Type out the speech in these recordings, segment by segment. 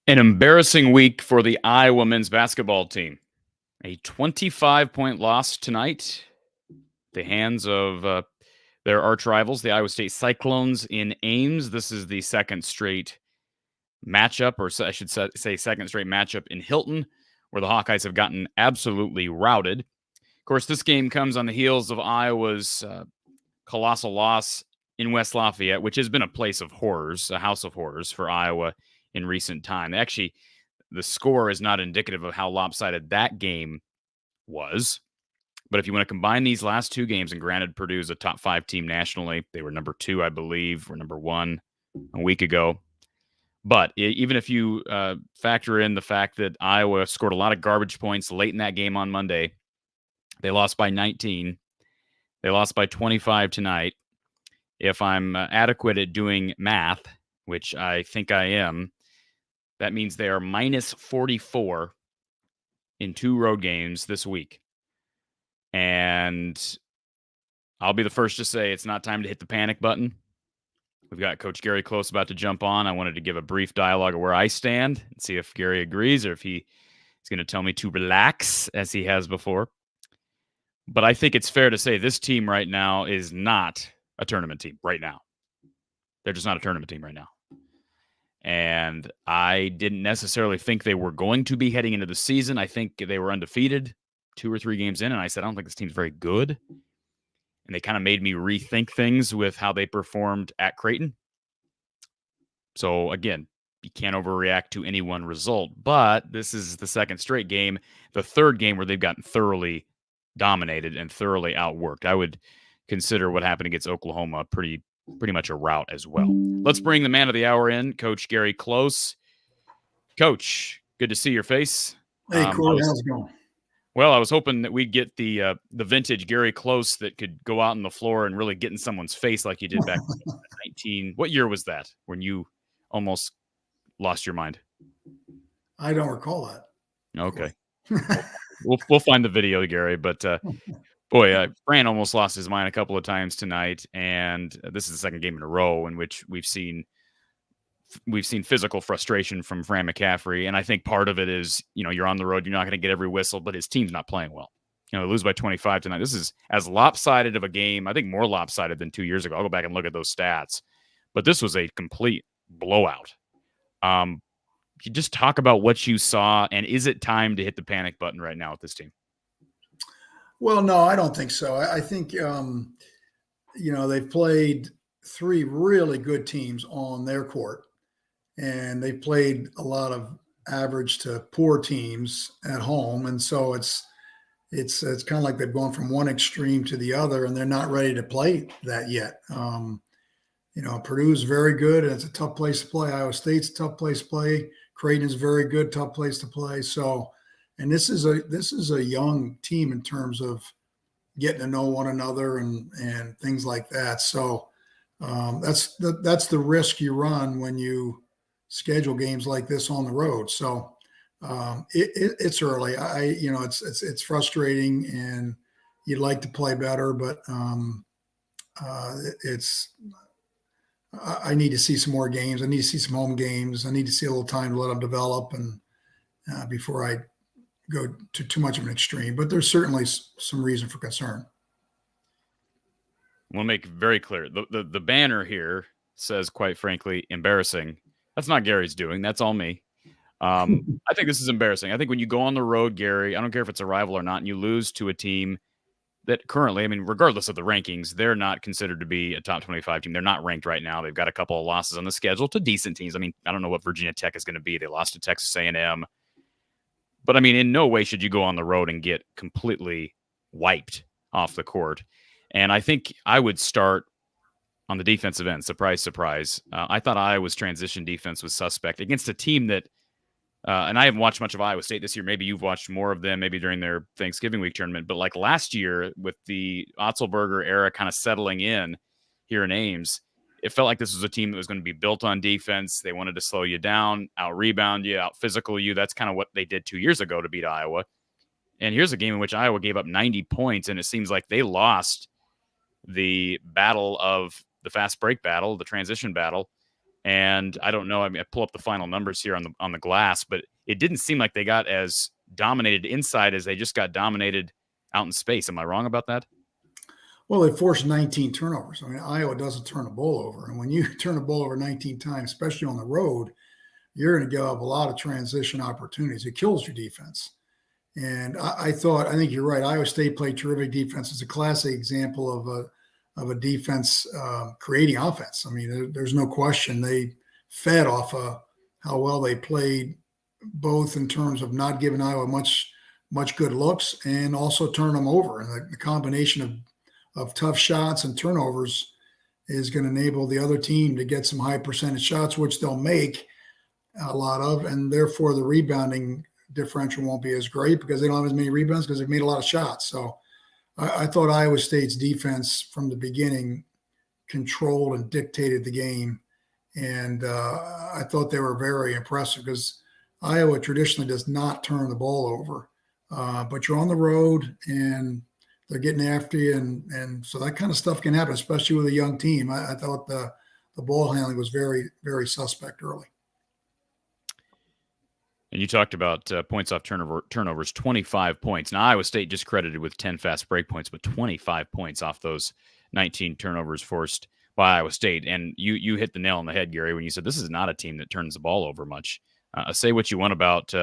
An embarrassing week for the Iowa men's basketball team. A 25-point loss tonight at the hands of their arch rivals, the Iowa State Cyclones in Ames. This is the second straight matchup, or I should say second straight matchup in Hilton, where the Hawkeyes have gotten absolutely routed. Of course, this game comes on the heels of Iowa's colossal loss in West Lafayette, which has been a place of horrors, a house of horrors for Iowa in recent time. Actually, the score is not indicative of how lopsided that game was. But if you want to combine these last two games, and granted, Purdue is a top 5 team nationally. They were number 2, I believe, or number 1 a week ago. But even if you factor in the fact that Iowa scored a lot of garbage points late in that game on Monday, they lost by 19. They lost by 25 tonight. If I'm adequate at doing math, which I think I am, that means they are minus 44 in 2 road games this week. And I'll be the first to say it's not time to hit the panic button. We've got Coach Gary Close about to jump on. I wanted to give a brief dialogue of where I stand and see if Gary agrees or if he's going to tell me to relax as he has before. But I think it's fair to say this team right now is not a tournament team right now. They're just not a tournament team right now. And I didn't necessarily think they were going to be heading into the season. I think they were undefeated 2 or 3 games in, and I said, I don't think this team's very good. And they kind of made me rethink things with how they performed at Creighton. So, again, you can't overreact to any one result. But this is the second straight game, the third game where they've gotten thoroughly dominated and thoroughly outworked. I would consider what happened against Oklahoma pretty much a rout as well. Let's bring the man of the hour in, Coach Gary Close. Coach, good to see your face. Hey, Corey, how's it going? Well, I was hoping that we'd get the vintage Gary Close that could go out on the floor and really get in someone's face like you did back in 19. What year was that when you almost lost your mind? I don't recall that. Okay. we'll find the video, Gary, but boy, Fran almost lost his mind a couple of times tonight, and this is the second game in a row in which we've seen physical frustration from Fran McCaffrey, and I think part of it is, you're on the road, you're not going to get every whistle, but his team's not playing well. Lose by 25 tonight. This is as lopsided of a game, I think more lopsided than 2 years ago. I'll go back and look at those stats, but this was a complete blowout. You just talk about what you saw, and is it time to hit the panic button right now with this team? Well, no, I don't think so. I think, they've played 3 really good teams on their court, and they've played a lot of average to poor teams at home. And so it's kind of like they've gone from one extreme to the other, and they're not ready to play that yet. Purdue's very good, and it's a tough place to play. Iowa State's a tough place to play. Creighton is very good, tough place to play. So, and this is a young team in terms of getting to know one another and things like that. So that's the risk you run when you schedule games like this on the road. So it's early. It's frustrating, and you'd like to play better, but I need to see some more games. I need to see some home games. I need to see a little time to let them develop, and before I go to too much of an extreme. But there's certainly some reason for concern. We'll make it very clear. The banner here says, quite frankly, embarrassing. That's not Gary's doing. That's all me. I think this is embarrassing. I think when you go on the road, Gary, I don't care if it's a rival or not, and you lose to a team that currently, I mean, regardless of the rankings, they're not considered to be a top 25 team. They're not ranked right now. They've got a couple of losses on the schedule to decent teams. I mean, I don't know what Virginia Tech is going to be. They lost to Texas A&M. But, I mean, in no way should you go on the road and get completely wiped off the court. And I think I would start on the defensive end. Surprise, surprise. I thought Iowa's transition defense was suspect against a team that, and I haven't watched much of Iowa State this year. Maybe you've watched more of them, maybe during their Thanksgiving week tournament. But like last year with the Otzelberger era kind of settling in here in Ames, it felt like this was a team that was going to be built on defense. They wanted to slow you down, out-rebound you, out-physical you. That's kind of what they did 2 years ago to beat Iowa. And here's a game in which Iowa gave up 90 points, and it seems like they lost the battle of the fast break battle, the transition battle. And I don't know. I mean, I pull up the final numbers here on the glass, but it didn't seem like they got as dominated inside as they just got dominated out in space. Am I wrong about that? Well, they forced 19 turnovers. I mean, Iowa doesn't turn the ball over. And when you turn the ball over 19 times, especially on the road, you're going to give up a lot of transition opportunities. It kills your defense. And I think you're right. Iowa State played terrific defense. It's a classic example of a defense creating offense. I mean, there's no question they fed off how well they played, both in terms of not giving Iowa much good looks and also turn them over. And the combination of tough shots and turnovers is going to enable the other team to get some high percentage shots, which they'll make a lot of, and therefore the rebounding differential won't be as great because they don't have as many rebounds because they've made a lot of shots. So I thought Iowa State's defense from the beginning controlled and dictated the game. And I thought they were very impressive because Iowa traditionally does not turn the ball over. But you're on the road and they're getting after you. And so that kind of stuff can happen, especially with a young team. I thought the ball handling was very, very suspect early. And you talked about points off turnovers, 25 points. Now, Iowa State just credited with 10 fast break points, but 25 points off those 19 turnovers forced by Iowa State. And you hit the nail on the head, Gary, when you said this is not a team that turns the ball over much. Say what you want about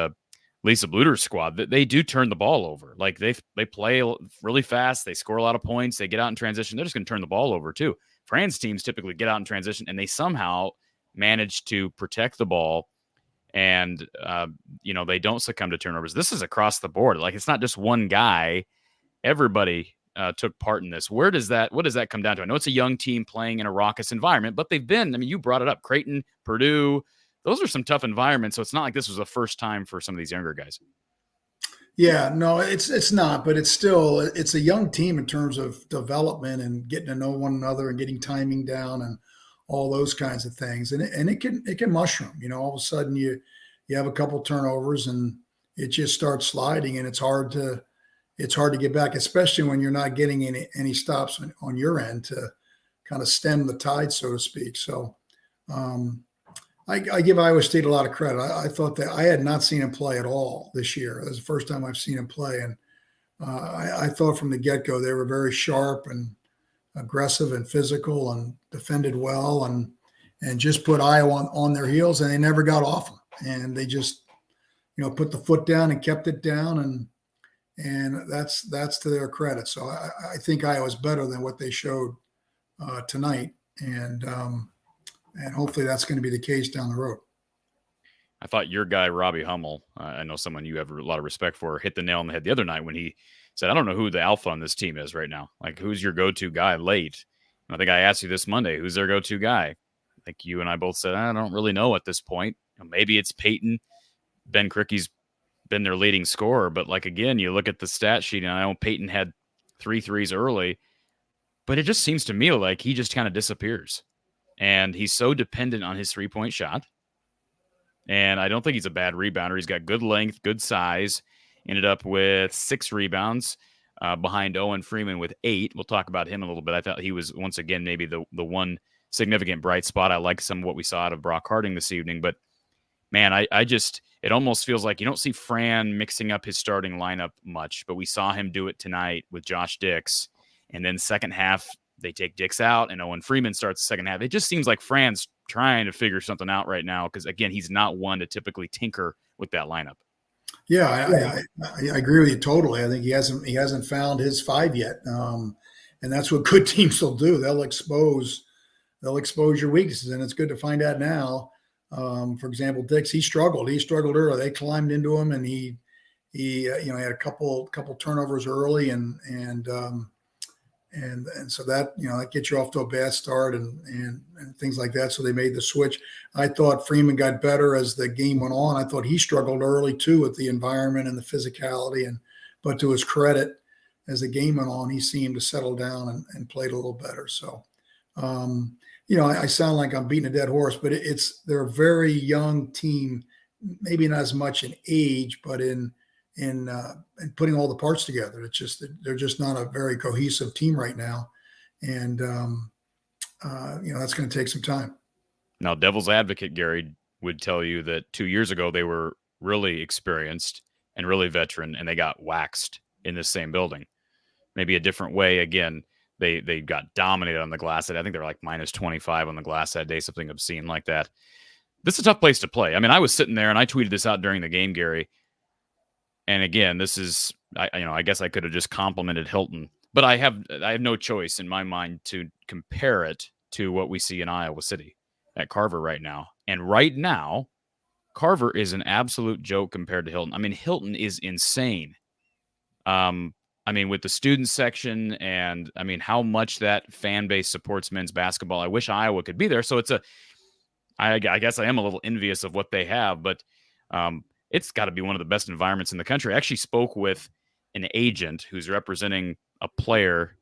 Lisa Bluter's squad. They do turn the ball over. Like they play really fast. They score a lot of points. They get out in transition. They're just going to turn the ball over too. Fran's teams typically get out in transition, and they somehow manage to protect the ball. And, they don't succumb to turnovers. This is across the board. Like, it's not just one guy. Everybody took part in this. What does that come down to? I know it's a young team playing in a raucous environment, but they've been, I mean, you brought it up, Creighton, Purdue. Those are some tough environments. So it's not like this was the first time for some of these younger guys. Yeah, no, it's not, but it's a young team in terms of development and getting to know one another and getting timing down and all those kinds of things. And it can mushroom, all of a sudden you have a couple turnovers and it just starts sliding, and it's hard to get back, especially when you're not getting any stops on your end to kind of stem the tide, so to speak. So I give Iowa State a lot of credit. I thought that I had not seen him play at all this year. It was the first time I've seen him play. And I thought from the get-go they were very sharp and aggressive and physical and defended well and just put Iowa on their heels, and they never got off them. And they just, put the foot down and kept it down. And that's to their credit. So I think Iowa's better than what they showed tonight. And hopefully that's going to be the case down the road. I thought your guy, Robbie Hummel, I know someone you have a lot of respect for, hit the nail on the head the other night when he said, I don't know who the alpha on this team is right now. Like, who's your go-to guy late? And I think I asked you this Monday, who's their go-to guy? Like you and I both said, I don't really know at this point. Maybe it's Peyton. Ben Cricky's been their leading scorer. But, like, again, you look at the stat sheet, and I know Peyton had 3 threes early. But it just seems to me like he just kind of disappears. And he's so dependent on his three-point shot. And I don't think he's a bad rebounder. He's got good length, good size. Ended up with 6 rebounds behind Owen Freeman with 8. We'll talk about him a little bit. I thought he was, once again, maybe the one significant bright spot. I like some of what we saw out of Brock Harding this evening. But, man, I just – it almost feels like you don't see Fran mixing up his starting lineup much. But we saw him do it tonight with Josh Dix. And then second half, they take Dix out, and Owen Freeman starts the second half. It just seems like Fran's trying to figure something out right now because, again, he's not one to typically tinker with that lineup. Yeah, I agree with you totally. I think he hasn't found his five yet, and that's what good teams will do. They'll expose your weaknesses, and it's good to find out now. For example, Dix, he struggled early. They climbed into him, and he had a couple turnovers early, and so that that gets you off to a bad start and things like that. So they made the switch. I thought Freeman got better as the game went on. I thought he struggled early too with the environment and the physicality, but to his credit, as the game went on, he seemed to settle down and played a little better. So, I sound like I'm beating a dead horse, but they're a very young team, maybe not as much in age, but in putting all the parts together. It's just they're just not a very cohesive team right now, and that's going to take some time. Now, devil's advocate Gary would tell you that 2 years ago they were really experienced and really veteran, and they got waxed in this same building. Maybe a different way. Again, they got dominated on the glass. I think they were like minus 25 on the glass that day, something obscene like that. This is a tough place to play. I mean, I was sitting there and I tweeted this out during the game, Gary. And again, this is, I guess I could have just complimented Hilton, but I have no choice in my mind to compare it to what we see in Iowa City at Carver right now. And right now, Carver is an absolute joke compared to Hilton. I mean, Hilton is insane. With the student section and how much that fan base supports men's basketball. I wish Iowa could be there. So I guess I am a little envious of what they have, but it's got to be one of the best environments in the country. I actually spoke with an agent who's representing a player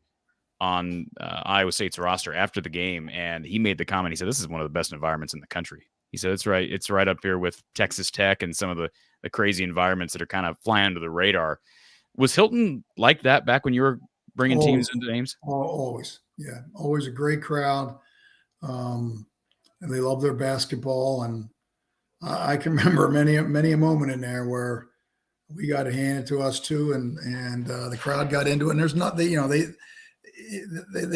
on Iowa State's roster after the game, and he made the comment. He said, this is one of the best environments in the country. He said, it's right. It's right up here with Texas Tech and some of the crazy environments that are kind of flying under the radar. Was Hilton like that back when you were bringing teams into Ames? Always. Yeah. Always a great crowd. And they love their basketball. And I can remember many a moment in there where we got it handed to us too. And the crowd got into it. And there's not, they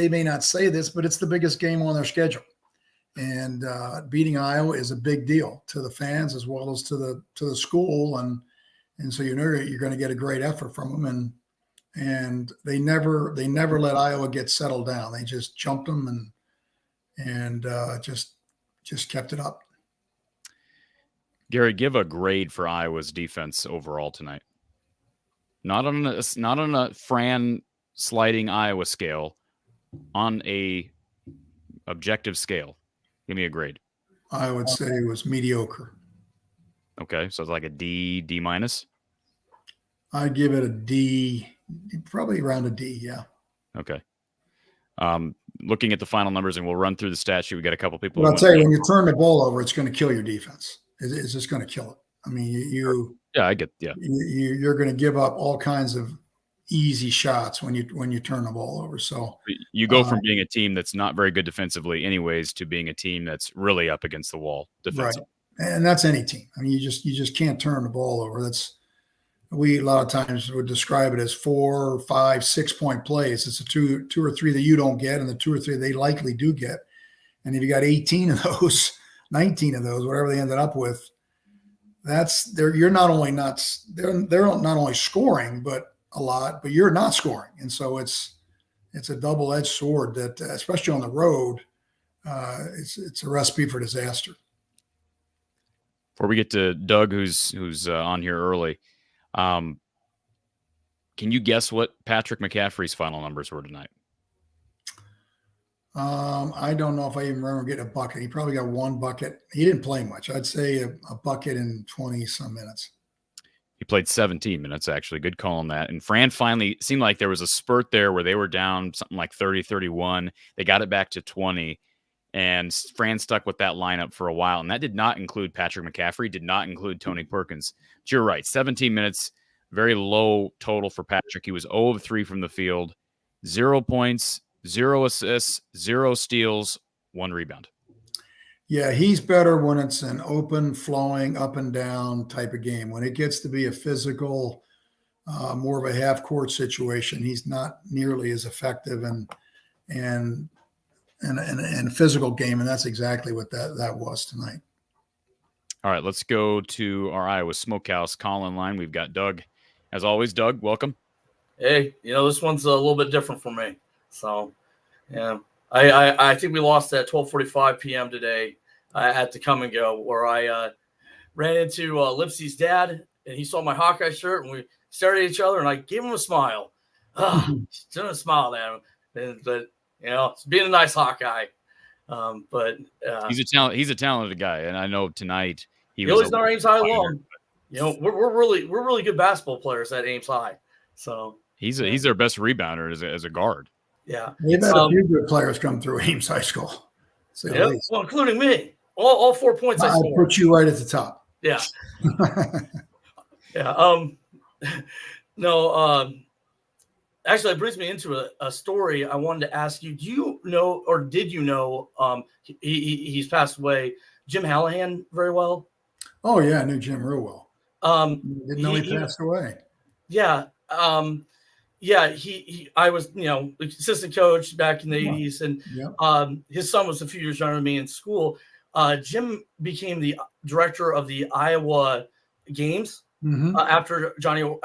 may not say this, but it's the biggest game on their schedule. And beating Iowa is a big deal to the fans as well as to the school. And so you're going to get a great effort from them. And they never let Iowa get settled down. They just jumped them and just kept it up. Gary, give a grade for Iowa's defense overall tonight. Not on a Fran sliding Iowa scale, on a objective scale. Give me a grade. I would say it was mediocre. Okay, so it's like a D minus. I'd give it a D, probably around a D. Yeah. Okay. Looking at the final numbers, and we'll run through the stat sheet. We got a couple people. But I'll tell you, when you turn the ball over, it's going to kill your defense. It's just going to kill it. I mean, I get. Yeah. You're going to give up all kinds of easy shots when you turn the ball over. So you go from being a team that's not very good defensively, anyways, to being a team that's really up against the wall defensively. Right. And that's any team. I mean, you just can't turn the ball over. We a lot of times would describe it as 4, 5, 6 point plays. It's a two or three that you don't get, and the 2 or 3 they likely do get. And if you got 18 of those, 19 of those, whatever they ended up with, they're not only scoring, but a lot, but you're not scoring. And so it's a double-edged sword that, especially on the road, it's a recipe for disaster. Before we get to Doug, who's on here early, can you guess what Patrick McCaffrey's final numbers were tonight? I don't know if I even remember getting a bucket. He probably got one bucket. He didn't play much. I'd say a bucket in 20 some minutes. He played 17 minutes, actually. Good call on that. And Fran finally seemed like there was a spurt there where they were down something like 30-31. They got it back to 20. And Fran stuck with that lineup for a while. And that did not include Patrick McCaffrey, did not include Tony Perkins. But you're right. 17 minutes, very low total for Patrick. He was 0 of 3 from the field, 0 points, 0 assists, 0 steals, 1 rebound. Yeah, he's better when it's an open, flowing, up and down type of game. When it gets to be a physical, more of a half-court situation, he's not nearly as effective. and a physical game, and that's exactly what that was tonight. All right, let's go to our Iowa Smokehouse call-in line. We've got Doug. As always, Doug, welcome. Hey, this one's a little bit different for me. So, yeah, I think we lost at 12:45 p.m. today at the Come and Go, where I ran into Lipsy's dad, and he saw my Hawkeye shirt, and we stared at each other, and I gave him a smile. Still a smile at him, but it's being a nice Hawkeye. But he's a talented guy, and I know tonight he was in our Ames High alum. We're really good basketball players at Ames High. So he's their best rebounder as a guard. Yeah, they've had a few good players come through Ames High School. Well, including me. All 4 points I scored. Put you right at the top. Yeah. Yeah. No. Actually, it brings me into a story I wanted to ask you. Do you know, or did you know, he's passed away, Jim Hallahan, very well? Oh, yeah, I knew Jim real well. Didn't know he passed away. Yeah. Yeah, I was, assistant coach back in the 80s, and his son was a few years younger than me in school. Jim became the director of the Iowa games after Johnny Orr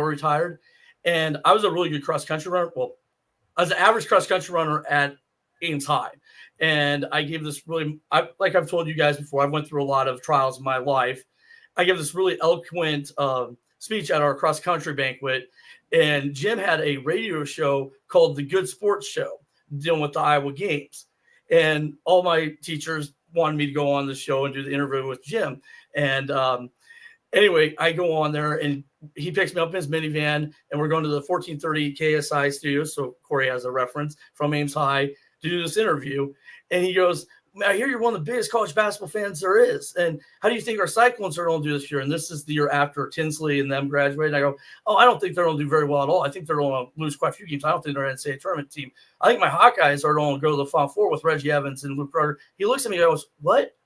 retired. And I was a really good cross-country runner. Well, I was an average cross-country runner at Ames High. And I gave this like I've told you guys before, I went through a lot of trials in my life. I gave this really eloquent speech at our cross-country banquet. And Jim had a radio show called The Good Sports Show, dealing with the Iowa games. And all my teachers wanted me to go on the show and do the interview with Jim. And anyway, I go on there, and he picks me up in his minivan, and we're going to the 1430 KSI studios. So Corey has a reference from Ames High to do this interview. And he goes, I hear you're one of the biggest college basketball fans there is. And how do you think our Cyclones are going to do this year? And this is the year after Tinsley and them graduated. And I go, I don't think they're going to do very well at all. I think they're going to lose quite a few games. I don't think they're an NCAA tournament team. I think my Hawkeyes are going to go to the Final Four with Reggie Evans and Luke Carter. He looks at me and goes, what?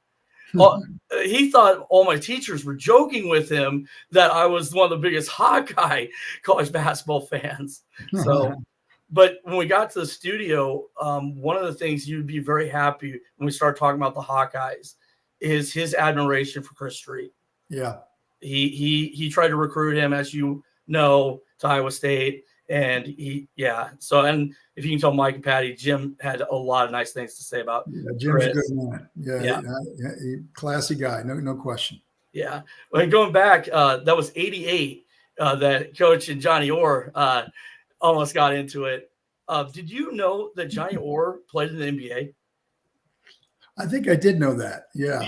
Well, he thought all my teachers were joking with him that I was one of the biggest Hawkeye college basketball fans. So, but when we got to the studio, one of the things you'd be very happy when we start talking about the Hawkeyes is his admiration for Chris Street. Yeah. He tried to recruit him, as you know, to Iowa State. And so, and if you can tell Mike and Patty, Jim had a lot of nice things to say about Jim's a good man. Yeah. Classy guy. No question. Yeah. Well, going back, that was 88 that Coach and Johnny Orr almost got into it. Did you know that Johnny Orr played in the NBA? I think I did know that. Yeah.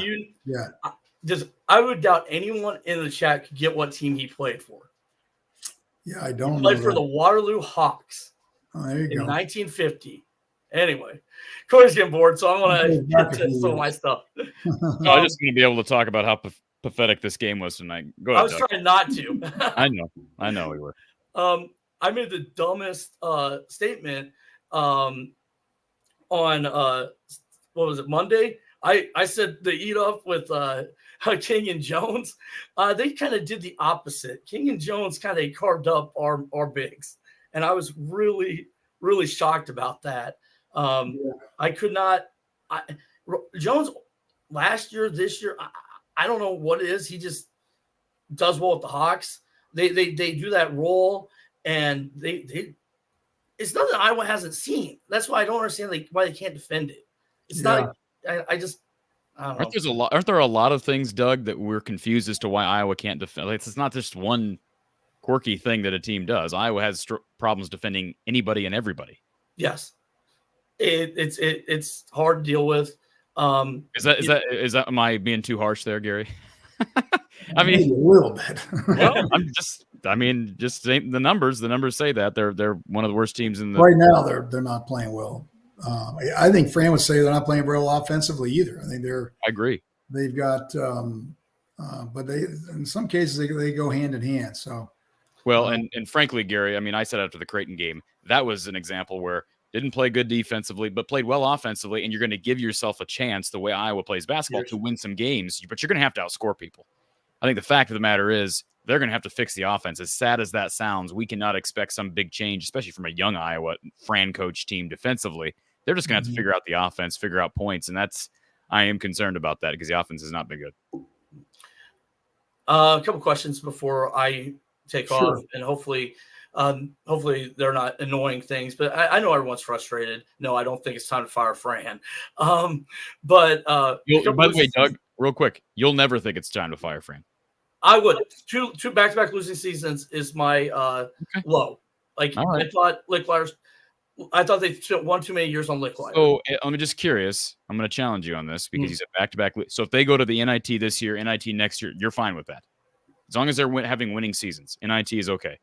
I would doubt anyone in the chat could get what team he played for. Yeah, I don't know. He played for the Waterloo Hawks in 1950. Anyway, Corey's getting bored, so I'm going to get to some of my stuff. I'm just going to be able to talk about how pathetic this game was tonight. Go ahead, I was Doug. trying not to. I know we were. I made the dumbest statement on what was it, Monday? I said they eat up with King and Jones. They kind of did the opposite. King and Jones kind of carved up our bigs, and I was really, really shocked about that. I could not. Jones last year, this year, I don't know what it is. He just does well with the Hawks. They do that role. And it's nothing Iowa hasn't seen. That's why I don't understand why they can't defend it. It's not. I don't know. Aren't there a lot of things, Doug, that we're confused as to why Iowa can't defend? It's not just one quirky thing that a team does. Iowa has problems defending anybody and everybody. Yes, it's hard to deal with. Is that am I being too harsh there, Gary? I mean, a little bit. Well, just saying the numbers. The numbers say that they're one of the worst teams in the right now. They're not playing well. I think Fran would say they're not playing very well offensively either. I think I agree. They've got, but they in some cases they go hand in hand. So, well, and frankly, Gary, I mean, I said after the Creighton game that was an example where didn't play good defensively, but played well offensively, and you're going to give yourself a chance the way Iowa plays basketball to win some games, but you're going to have to outscore people. I think the fact of the matter is they're going to have to fix the offense. As sad as that sounds, we cannot expect some big change, especially from a young Iowa Fran coach team defensively. They're just going to have to figure out the offense, figure out points, and I am concerned about that because the offense has not been good. A couple questions before I take off, and hopefully they're not annoying things. But I know everyone's frustrated. No, I don't think it's time to fire Fran. By the way, Doug, real quick, you'll never think it's time to fire Fran. I would. Two back-to-back losing seasons is my low. Like right. I thought they spent one too many years on Licklider. So I'm just curious. I'm going to challenge you on this because you said back-to-back. So if they go to the NIT this year, NIT next year, you're fine with that. As long as they're having winning seasons, NIT is okay.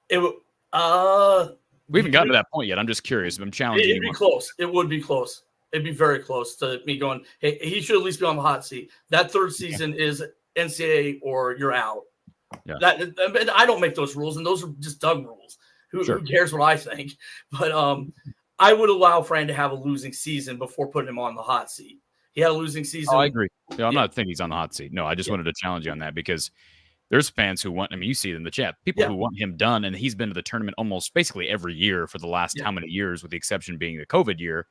We haven't gotten to that point yet. I'm just curious. I'm challenging you. It'd be close. It would be close. It'd be very close to me going, hey, he should at least be on the hot seat. That third season is NCAA or you're out. Yeah. I don't make those rules, and those are just Doug rules. Who cares what I think? But I would allow Fran to have a losing season before putting him on the hot seat. He had a losing season. Oh, I agree. No, I'm not thinking he's on the hot seat. No, I just wanted to challenge you on that because there's fans who want him. You see it in the chat. People who want him done, and he's been to the tournament almost basically every year for the last how many years, with the exception being the COVID year.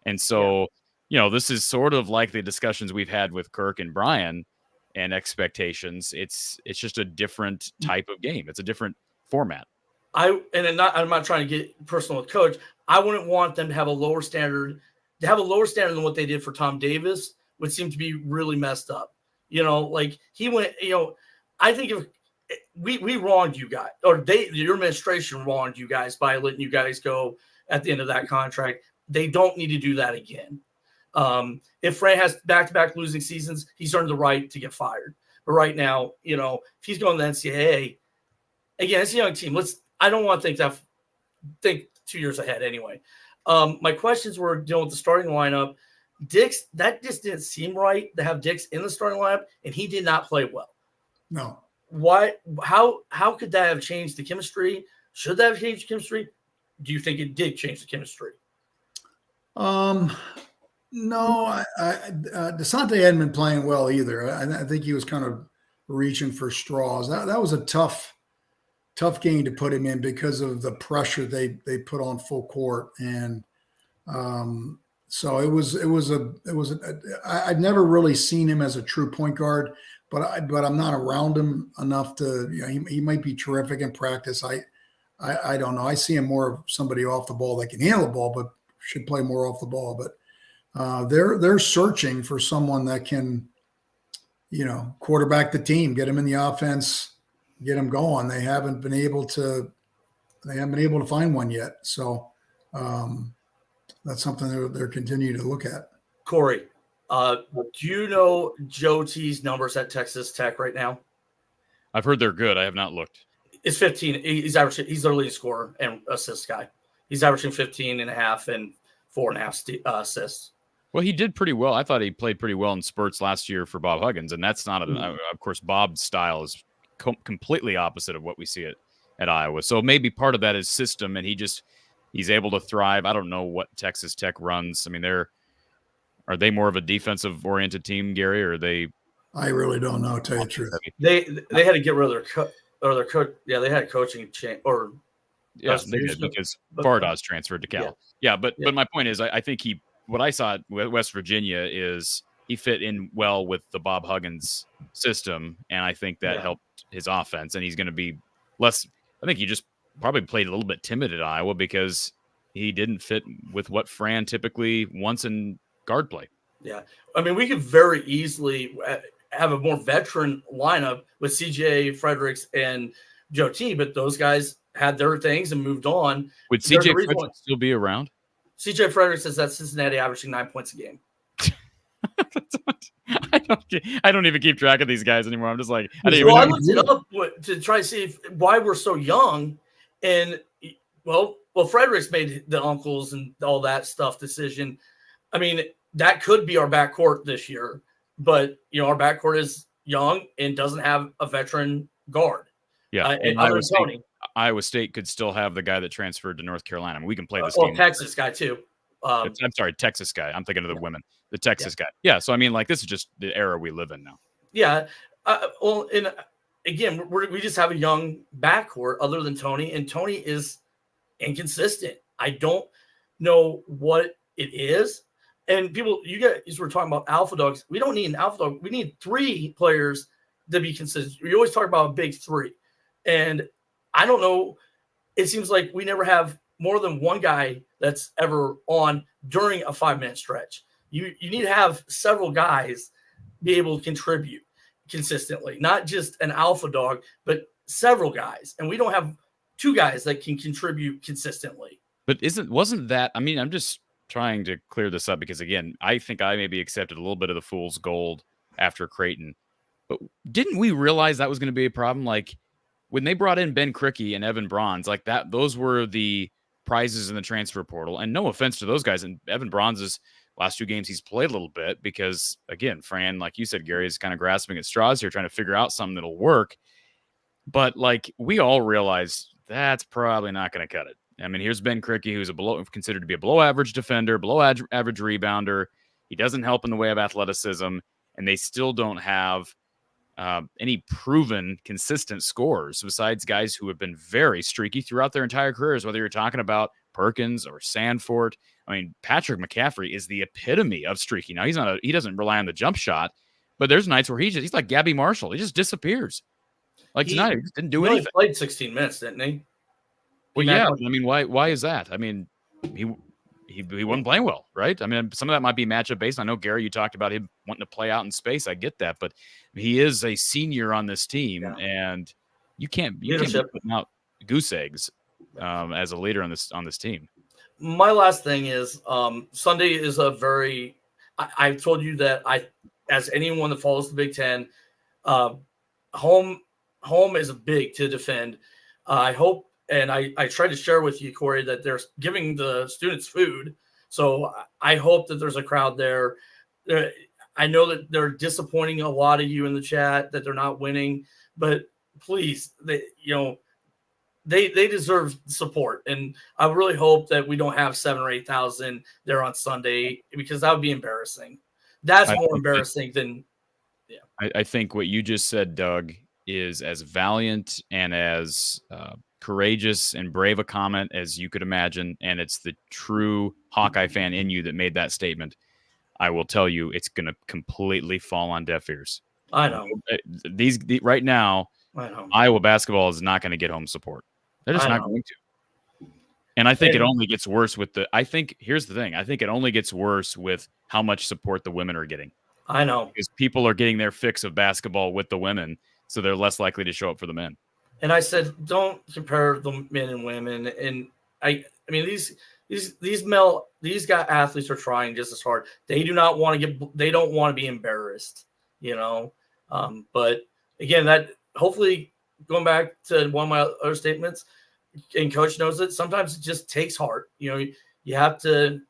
And so, this is sort of like the discussions we've had with Kirk and Brian and expectations. It's just a different type of game. It's a different format. I'm not trying to get personal with Coach. I wouldn't want them to have a lower standard. To have a lower standard than what they did for Tom Davis would seem to be really messed up. Like he went. I think if we wronged you guys, or your administration wronged you guys by letting you guys go at the end of that contract. They don't need to do that again. If Fran has back-to-back losing seasons, he's earned the right to get fired. But right now, if he's going to the NCAA, again, it's a young team. I don't want to think 2 years ahead anyway. My questions were dealing with the starting lineup. Dix, that just didn't seem right to have Dix in the starting lineup, and he did not play well. No. Why? How could that have changed the chemistry? Should that have changed the chemistry? Do you think it did change the chemistry? No. DeSante hadn't been playing well either. I think he was kind of reaching for straws. That was a tough game to put him in because of the pressure they put on full court, and so I'd never really seen him as a true point guard, but I'm not around him enough to. He might be terrific in practice. I don't know. I see him more of somebody off the ball that can handle the ball, but should play more off the ball. But they're searching for someone that can, quarterback the team, get him in the offense, get him going. They haven't been able to find one yet. So that's something they're continuing to look at. Corey, do you know Joe T's numbers at Texas Tech right now? I've heard they're good. I have not looked. It's 15. He's their leading scorer and assist guy. He's averaging 15.5 and 4.5 assists. Well, he did pretty well. I thought he played pretty well in spurts last year for Bob Huggins, and that's not of course, Bob's style is completely opposite of what we see at Iowa. So maybe part of that is system, and he's able to thrive. I don't know what Texas Tech runs. I mean, are they more of a defensive oriented team, Gary, or are they? I really don't know. To tell you the truth, they had to get rid of their coach. Yeah, they had a coaching change or. Yeah, they did because Fardaws transferred to Cal. Yeah, but my point is, I think what I saw at West Virginia is he fit in well with the Bob Huggins system, and I think that helped his offense. And he's going to be less. I think he just probably played a little bit timid at Iowa because he didn't fit with what Fran typically wants in guard play. Yeah, I mean, we could very easily have a more veteran lineup with CJ Fredericks and Joe T, but those guys had their things and moved on. Would CJ Fredericks still be around? CJ Fredericks is at Cincinnati averaging 9 points a game. I don't even keep track of these guys anymore. I'm just like, I looked it up to try to see why we're so young. And well, Fredericks made the uncles and all that stuff decision. I mean, that could be our backcourt this year, but our backcourt is young and doesn't have a veteran guard. Yeah, and Iowa State could still have the guy that transferred to North Carolina. I mean, we can play this game. Texas guy too. I'm sorry, Texas guy. I'm thinking of the women. The Texas guy. Yeah, so I mean, this is just the era we live in now. Yeah, Well, and again, we just have a young backcourt other than Tony, and Tony is inconsistent. I don't know what it is. And you guys were talking about alpha dogs. We don't need an alpha dog. We need 3 players to be consistent. We always talk about a big 3. And I don't know. It seems like we never have more than one guy that's ever on during a 5-minute stretch. You need to have several guys be able to contribute consistently, not just an alpha dog, but several guys. And we don't have 2 guys that can contribute consistently. But wasn't that, I mean, I'm just trying to clear this up because, again, I think I maybe accepted a little bit of the fool's gold after Creighton. But didn't we realize that was going to be a problem? Like, when they brought in Ben Krikke and Evan Bronze, like that, those were the prizes in the transfer portal. And no offense to those guys. And Evan Bronze's last 2 games, he's played a little bit because, again, Fran, like you said, Gary, is kind of grasping at straws here, trying to figure out something that'll work. But, like, we all realize that's probably not going to cut it. I mean, here's Ben Krikke, who's considered to be a below-average defender, below-average rebounder. He doesn't help in the way of athleticism, and they still don't have any proven consistent scorers besides guys who have been very streaky throughout their entire careers, whether you're talking about Perkins or Sandfort. I mean, Patrick McCaffrey is the epitome of streaky. Now, he doesn't rely on the jump shot, but there's nights where he's like Gabby Marshall. He just disappears. Like tonight, he just didn't do anything. He played 16 minutes, didn't he? Well, yeah. I mean, why is that? I mean, he wasn't playing well, right? I mean, some of that might be matchup based. I know, Gary, you talked about him wanting to play out in space. I get that, but he is a senior on this team, and you can't be putting out goose eggs as a leader on this team. My last thing is Sunday is a very. I've told you that as anyone that follows the Big Ten, home is big to defend. I hope. And I tried to share with you, Corey, that they're giving the students food. So I hope that there's a crowd there. I know that they're disappointing a lot of you in the chat that they're not winning, but please, they deserve support. And I really hope that we don't have 7,000 or 8,000 there on Sunday, because that would be embarrassing. That's more embarrassing than. Yeah. I think what you just said, Doug, is as valiant and as courageous and brave a comment as you could imagine, and it's the true Hawkeye fan in you that made that statement. I will tell you, it's going to completely fall on deaf ears. I know. Right now, Iowa basketball is not going to get home support. They're just not going to. And I think it only gets worse with here's the thing. I think it only gets worse with how much support the women are getting. I know. Because people are getting their fix of basketball with the women, so they're less likely to show up for the men. And I said, don't compare the men and women. And I mean, these guy athletes are trying just as hard. They don't want to be embarrassed, But again, that hopefully going back to one of my other statements, and Coach knows it. Sometimes it just takes heart. You have to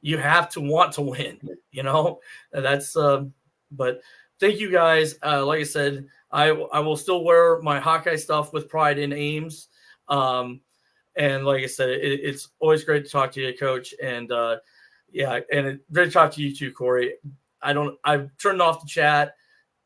want to win. And that's. But thank you guys. Like I said. I will still wear my Hawkeye stuff with pride in Ames. And like I said, it's always great to talk to you, Coach. And and great to talk to you too, Corey. I've turned off the chat.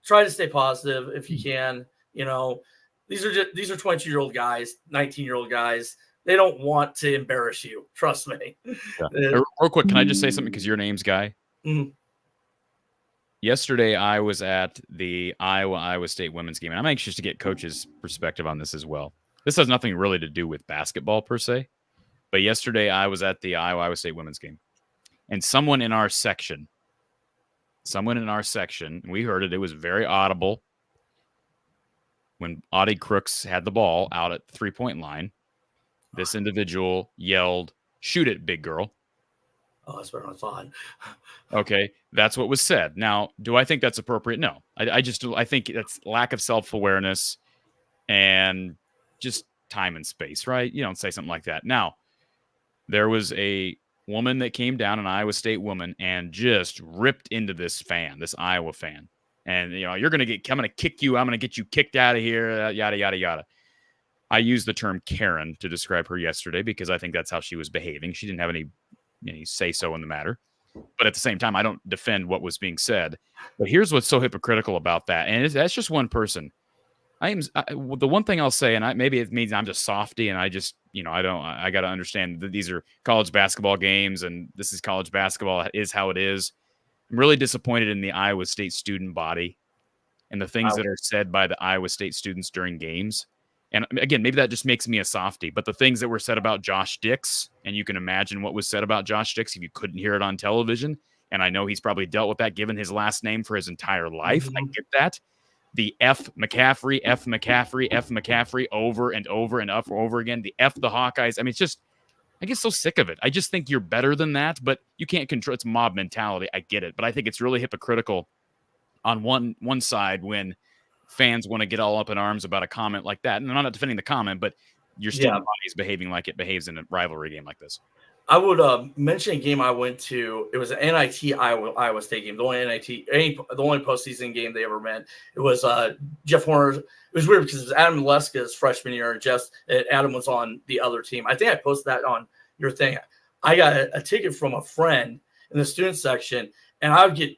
Try to stay positive if you can. These are 22-year-old guys, 19-year-old guys. They don't want to embarrass you. Trust me. Yeah. Real quick, can I just say something because you're an Ames guy? Mm-hmm. Yesterday, I was at the Iowa State women's game, and I'm anxious to get Coach's perspective on this as well. This has nothing really to do with basketball per se, but yesterday I was at the Iowa State women's game, and someone in our section, we heard it. It was very audible when Audie Crooks had the ball out at the 3-point line. This individual yelled, "Shoot it, big girl." Oh, that's what I thought. Okay, that's what was said. Now, do I think that's appropriate? No. I think that's lack of self-awareness and just time and space, right? You don't say something like that. Now, there was a woman that came down, an Iowa State woman, and just ripped into this Iowa fan. And, you're going to I'm going to kick you. I'm going to get you kicked out of here, yada, yada, yada. I used the term Karen to describe her yesterday because I think that's how she was behaving. She didn't have any say-so in the matter. But at the same time, I don't defend what was being said. But here's what's so hypocritical about that. And that's just one person. The one thing I'll say, and maybe it means I'm just softy and I just, I got to understand that these are college basketball games and this is college basketball is how it is. I'm really disappointed in the Iowa State student body and the things that are said by the Iowa State students during games. And again, maybe that just makes me a softy, but the things that were said about Josh Dix, and you can imagine what was said about Josh Dix if you couldn't hear it on television. And I know he's probably dealt with that given his last name for his entire life. I get that. The F McCaffrey over and over and over again. The F the Hawkeyes. I mean, it's just, I get so sick of it. I just think you're better than that, but you can't control. It's mob mentality. I get it, but I think it's really hypocritical on one side when fans want to get all up in arms about a comment like that. And I'm not defending the comment, but your student body is behaving like it behaves in a rivalry game like this. I would mention a game I went to. It was an NIT Iowa State game. The only postseason game they ever met. It was Jeff Horner. It was weird because it was Adam Leska's freshman year, and Adam was on the other team. I think I posted that on your thing. I got a ticket from a friend in the student section, and I would get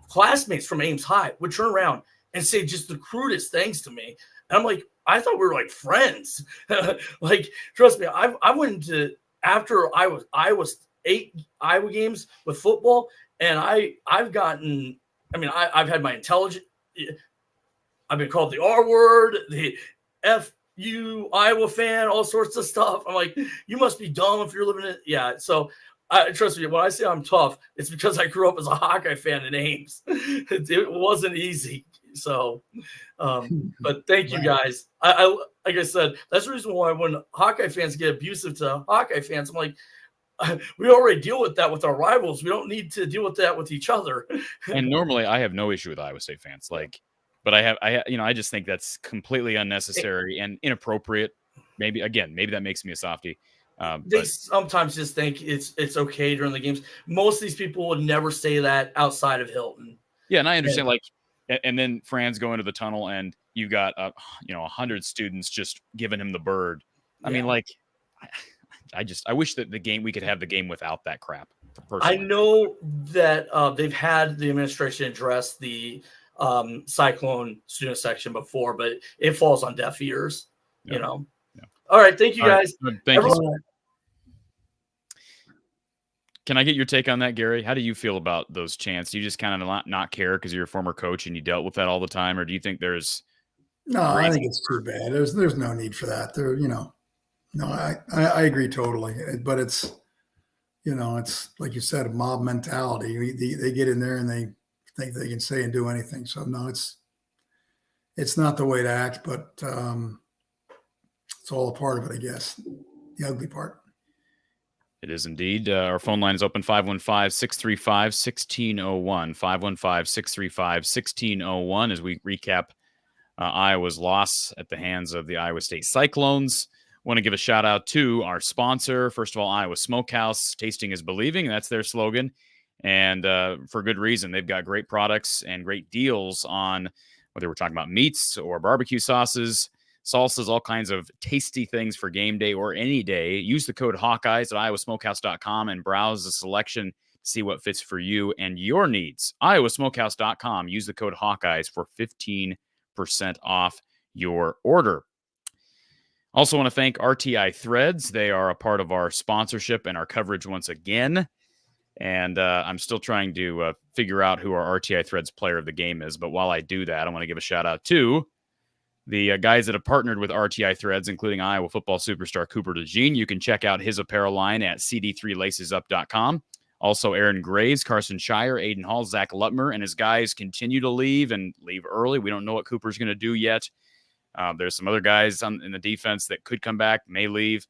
classmates from Ames High would turn around and say just the crudest things to me. And I'm like, I thought we were like friends. Like, trust me, I went into after I was 8 Iowa games with football, and I've gotten. I mean, I've had my intelligence. I've been called the R word, the FU Iowa fan, all sorts of stuff. I'm like, you must be dumb if you're living in. Yeah. So trust me, when I say I'm tough, it's because I grew up as a Hawkeye fan in Ames. It wasn't easy. So, but thank you guys. I like I said, that's the reason why when Hawkeye fans get abusive to Hawkeye fans, I'm like, we already deal with that with our rivals. We don't need to deal with that with each other. And normally I have no issue with Iowa State fans, but I just think that's completely unnecessary and inappropriate. Maybe that makes me a softie. They sometimes just think it's okay during the games. Most of these people would never say that outside of Hilton. Yeah, and I understand and then Fran's go into the tunnel and you got 100 students just giving him the bird. I mean, I wish that we could have the game without that crap. Personally. I know that they've had the administration address the Cyclone student section before, but it falls on deaf ears. Yeah. All right, thank you guys. Thank you. Can I get your take on that, Gary? How do you feel about those chants? Do you just kind of not care because you're a former coach and you dealt with that all the time, or do you think there's? No, I think it's too bad. There's no need for that. No, I agree totally. But it's, it's like you said, a mob mentality. They get in there and they think they can say and do anything. So no, it's not the way to act. But it's all a part of it, I guess. The ugly part. It is indeed. Our phone line is open 515-635-1601. 515-635-1601 as we recap Iowa's loss at the hands of the Iowa State Cyclones. Want to give a shout out to our sponsor. First of all, Iowa Smokehouse. Tasting is believing. That's their slogan. And for good reason. They've got great products and great deals on whether we're talking about meats or barbecue sauces, salsas, all kinds of tasty things for game day or any day. Use the code Hawkeyes at iowasmokehouse.com and browse the selection to see what fits for you and your needs. iowasmokehouse.com. Use the code Hawkeyes for 15% off your order. Also want to thank RTI Threads. They are a part of our sponsorship and our coverage once again. And I'm still trying to figure out who our RTI Threads player of the game is. But while I do that, I want to give a shout out to the guys that have partnered with RTI Threads, including Iowa football superstar Cooper DeJean. You can check out his apparel line at cd3lacesup.com. Also, Aaron Graves, Carson Shire, Aiden Hall, Zach Lutmer, and his guys continue to leave and leave early. We don't know what Cooper's going to do yet. There's some other guys in the defense that could come back, may leave.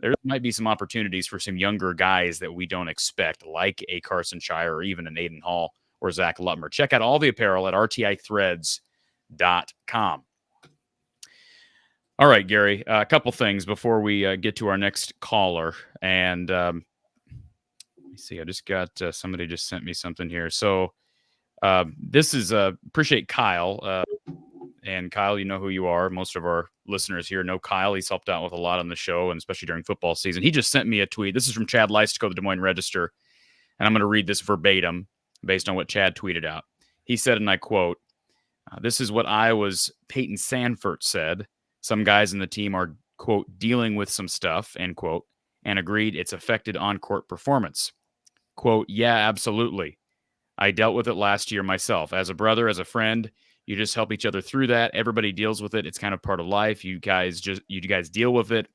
There might be some opportunities for some younger guys that we don't expect, like a Carson Shire or even an Aiden Hall or Zach Lutmer. Check out all the apparel at rtithreads.com. All right, Gary, a couple things before we get to our next caller. And let me see, I just got somebody just sent me something here. So this is appreciate Kyle. And Kyle, you know who you are. Most of our listeners here know Kyle. He's helped out with a lot on the show, and especially during football season. He just sent me a tweet. This is from Chad Leistico, the Des Moines Register. And I'm going to read this verbatim based on what Chad tweeted out. He said, and I quote, "This is what Iowa's Peyton Sanford said. Some guys in the team are, quote, dealing with some stuff, end quote, and agreed it's affected on-court performance. Quote, yeah, absolutely. I dealt with it last year myself. As a brother, as a friend, you just help each other through that. Everybody deals with it. It's kind of part of life. You guys deal with it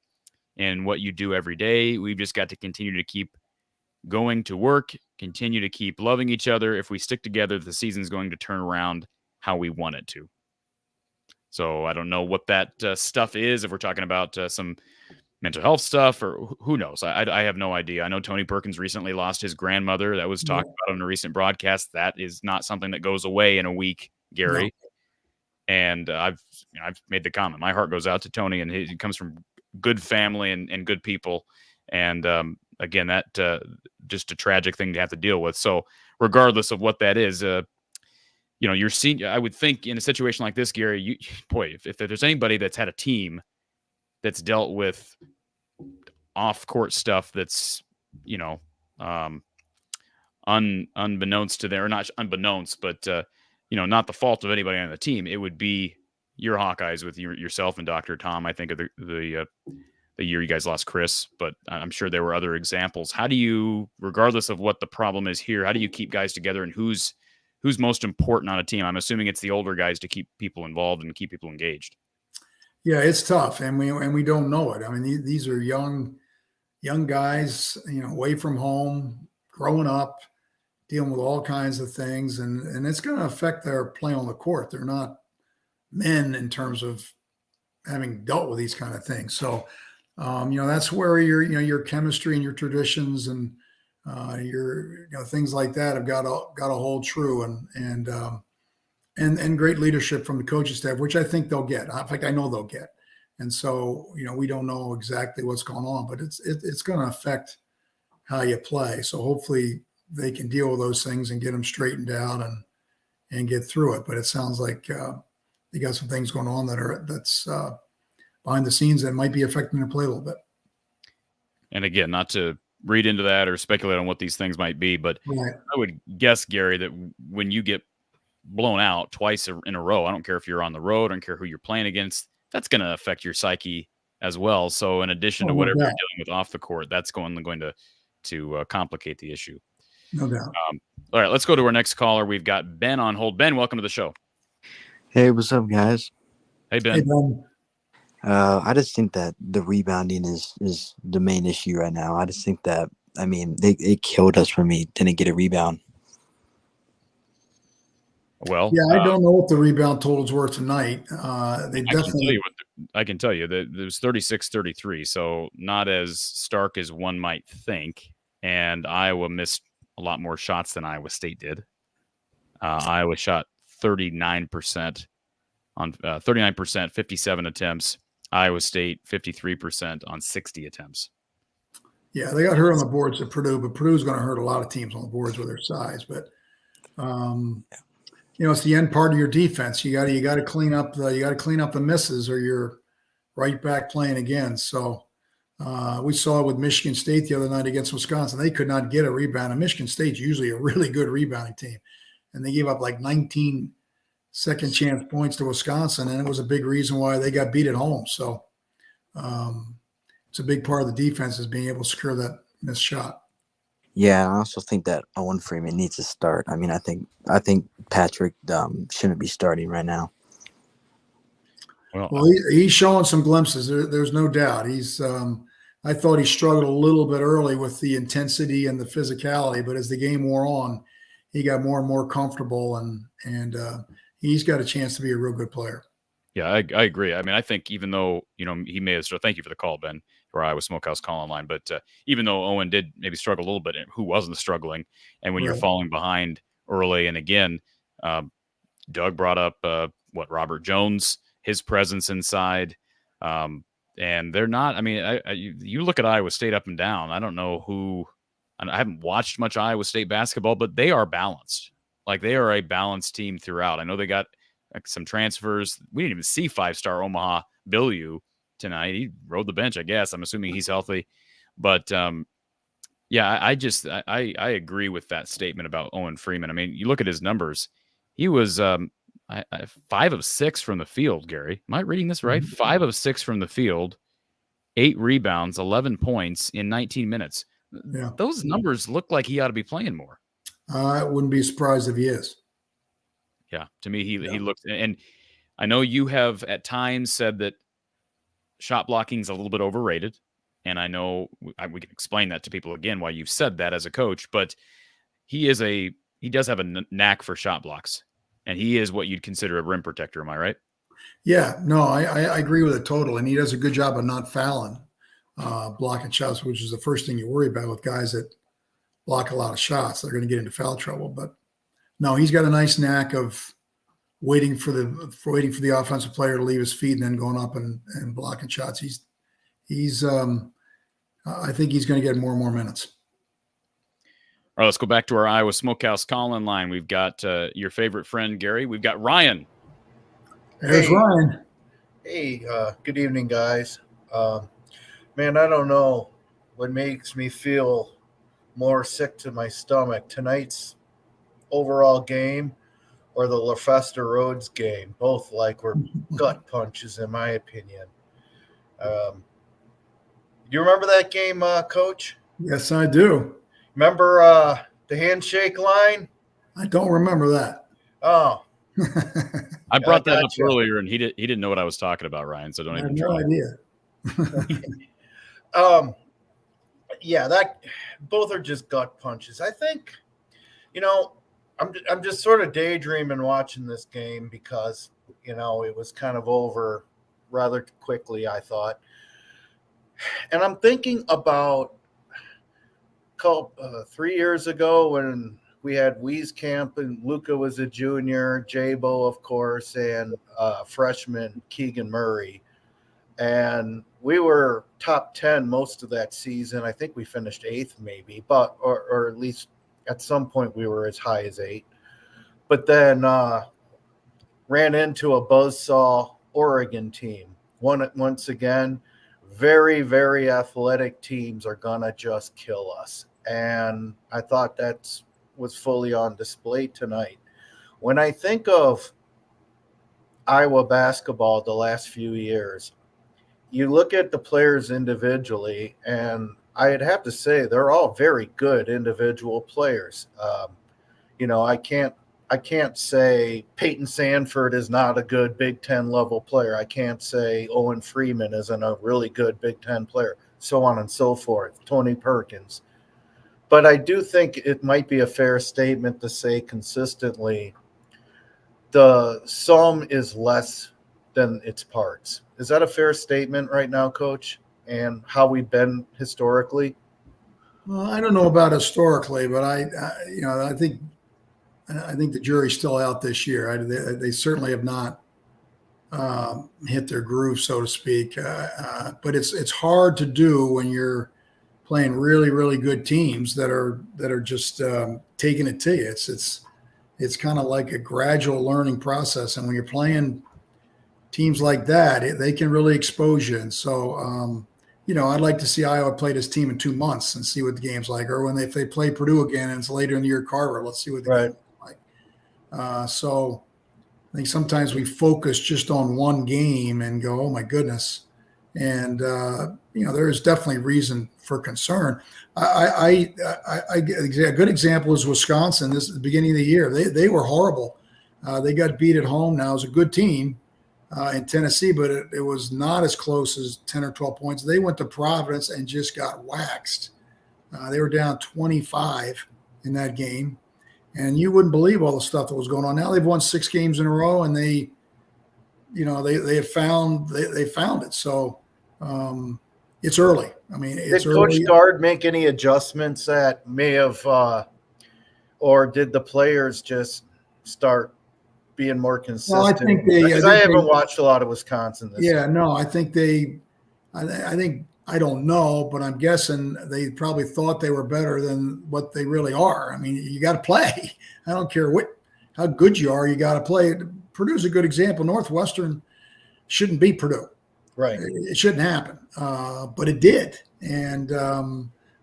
in what you do every day. We've just got to continue to keep going to work, continue to keep loving each other. If we stick together, the season's going to turn around how we want it to." So I don't know what that stuff is, if we're talking about some mental health stuff or who knows. I have no idea. I know Tony Perkins recently lost his grandmother. That was talked about in a recent broadcast. That is not something that goes away in a week, Gary. No. And I've made the comment. My heart goes out to Tony, and he comes from good family and good people. And again, that just a tragic thing to have to deal with. So regardless of what that is, you're seeing, I would think in a situation like this, Gary, if there's anybody that's had a team that's dealt with off-court stuff that's, unbeknownst to them, or not unbeknownst, but, not the fault of anybody on the team, it would be your Hawkeyes with yourself and Dr. Tom. I think of the year you guys lost Chris, but I'm sure there were other examples. How do you, regardless of what the problem is here, how do you keep guys together, and who's most important on a team? I'm assuming it's the older guys to keep people involved and keep people engaged. Yeah, it's tough, and we don't know it. I mean, these are young guys, away from home, growing up, dealing with all kinds of things, and it's going to affect their play on the court. They're not men in terms of having dealt with these kind of things. So, that's where your chemistry and your traditions and your things like that have got to hold true, and great leadership from the coaching staff, which I think they'll get. In fact, I know they'll get. And so, we don't know exactly what's going on, but it's going to affect how you play. So hopefully they can deal with those things and get them straightened out and get through it. But it sounds like they got some things going on that's behind the scenes that might be affecting their play a little bit. And again, not to read into that or speculate on what these things might be, but right. I would guess, Gary, that when you get blown out twice in a row, I don't care if you're on the road, I don't care who you're playing against, that's going to affect your psyche as well. So in addition to whatever you're dealing with off the court, that's going to complicate the issue. No doubt. All right, let's go to our next caller. We've got Ben on hold. Ben, welcome to the show. Hey, what's up, guys? Hey, Ben. Hey, Ben. I just think that the rebounding is the main issue right now. I just think that, it killed us when we didn't get a rebound. Well, yeah, I don't know what the rebound totals were tonight. I can tell you that it was 36-33, so not as stark as one might think. And Iowa missed a lot more shots than Iowa State did. Iowa shot 39% on 39%, 57 attempts. Iowa State 53% on 60 attempts. Yeah, they got hurt on the boards at Purdue, but Purdue's going to hurt a lot of teams on the boards with their size. But it's the end part of your defense. You got to clean up the misses, or you're right back playing again. So we saw it with Michigan State the other night against Wisconsin. They could not get a rebound. And Michigan State's usually a really good rebounding team, and they gave up like 19 second chance points to Wisconsin, and it was a big reason why they got beat at home. So it's a big part of the defense is being able to secure that missed shot. Yeah, I also think that Owen Freeman needs to start. I think Patrick shouldn't be starting right now. Well, he's showing some glimpses. There's no doubt. I thought he struggled a little bit early with the intensity and the physicality, but as the game wore on, he got more and more comfortable, and he's got a chance to be a real good player. Yeah, I agree. I think even though, he may have – thank you for the call, Ben, for Iowa Smokehouse call online. But even though Owen did maybe struggle a little bit, who wasn't struggling? And when you're falling behind early, and again, Doug brought up Robert Jones, his presence inside. And they're not – you look at Iowa State up and down. I don't know who – I haven't watched much Iowa State basketball, but they are balanced. Like, they are a balanced team throughout. I know they got some transfers. We didn't even see 5-star Omaha Bilyeu tonight. He rode the bench, I guess. I'm assuming he's healthy. But, Yeah, I agree with that statement about Owen Freeman. I mean, you look at his numbers. He was 5 of 6 from the field, Gary. Am I reading this right? 5 of 6 from the field, 8 rebounds, 11 points in 19 minutes. Yeah. Those numbers look like he ought to be playing more. I wouldn't be surprised if he is. Yeah, to me, he looks, and I know you have at times said that shot blocking is a little bit overrated, and I know we can explain that to people again why you've said that as a coach, but he does have a knack for shot blocks, and he is what you'd consider a rim protector. Am I right? Yeah, no, I agree with it total, and he does a good job of not fouling, blocking shots, which is the first thing you worry about with guys that block a lot of shots. They're going to get into foul trouble, but no, he's got a nice knack of waiting for the offensive player to leave his feet and then going up and blocking shots. He's I think he's going to get more and more minutes. All right, let's go back to our Iowa Smokehouse call-in line. We've got your favorite friend, Gary. We've got Ryan. There's Ryan. Hey, good evening, guys. Man, I don't know what makes me feel more sick to my stomach, tonight's overall game or the LaFesta Rhodes game. Both were gut punches, in my opinion. Do you remember that game, Coach? Yes, I do. Remember the handshake line? I don't remember that. Oh. I brought that up earlier, and he didn't know what I was talking about, Ryan, so don't even try. No idea. Yeah, that both are just gut punches. I think, I'm just sort of daydreaming watching this game because, it was kind of over rather quickly, I thought. And I'm thinking about 3 years ago when we had Wieskamp and Luca was a junior, Jabo, of course, and freshman Keegan Murray. And we were top 10 most of that season. I think we finished 8th maybe, but or at least at some point we were as high as 8. But then ran into a buzzsaw Oregon team. Once again, very, very athletic teams are going to just kill us. And I thought that was fully on display tonight. When I think of Iowa basketball the last few years, you look at the players individually, and I'd have to say they're all very good individual players. I can't say Peyton Sanford is not a good Big Ten level player. I can't say Owen Freeman isn't a really good Big Ten player, so on and so forth, Tony Perkins. But I do think it might be a fair statement to say consistently the sum is less than its parts. Is that a fair statement right now, Coach, and how we've been historically? Well, I don't know about historically, but I think the jury's still out this year. They certainly have not hit their groove, so to speak. But it's hard to do when you're playing really, really good teams that are just taking it to you. It's kind of like a gradual learning process, and when you're playing teams like that, they can really expose you. And so, I'd like to see Iowa play this team in 2 months and see what the game's like, or if they play Purdue again and it's later in the year, Carver, let's see what the game's like. So I think sometimes we focus just on one game and go, oh my goodness. And, there is definitely reason for concern. A good example is Wisconsin. This is the beginning of the year. They were horrible. They got beat at home. Now, it was a good team in Tennessee, but it was not as close as 10 or 12 points. They went to Providence and just got waxed. They were down 25 in that game. And you wouldn't believe all the stuff that was going on. Now they've won 6 games in a row, and they have found it. So it's early. I mean, it's did early. Coach Gard make any adjustments that may have, or did the players just start being more consistent? Well, I think I haven't watched a lot of Wisconsin this year. No, I think I don't know, but I'm guessing they probably thought they were better than what they really are. I mean, you got to play. I don't care how good you are. You got to play. Purdue's a good example. Northwestern shouldn't be Purdue. Right. It shouldn't happen, but it did. And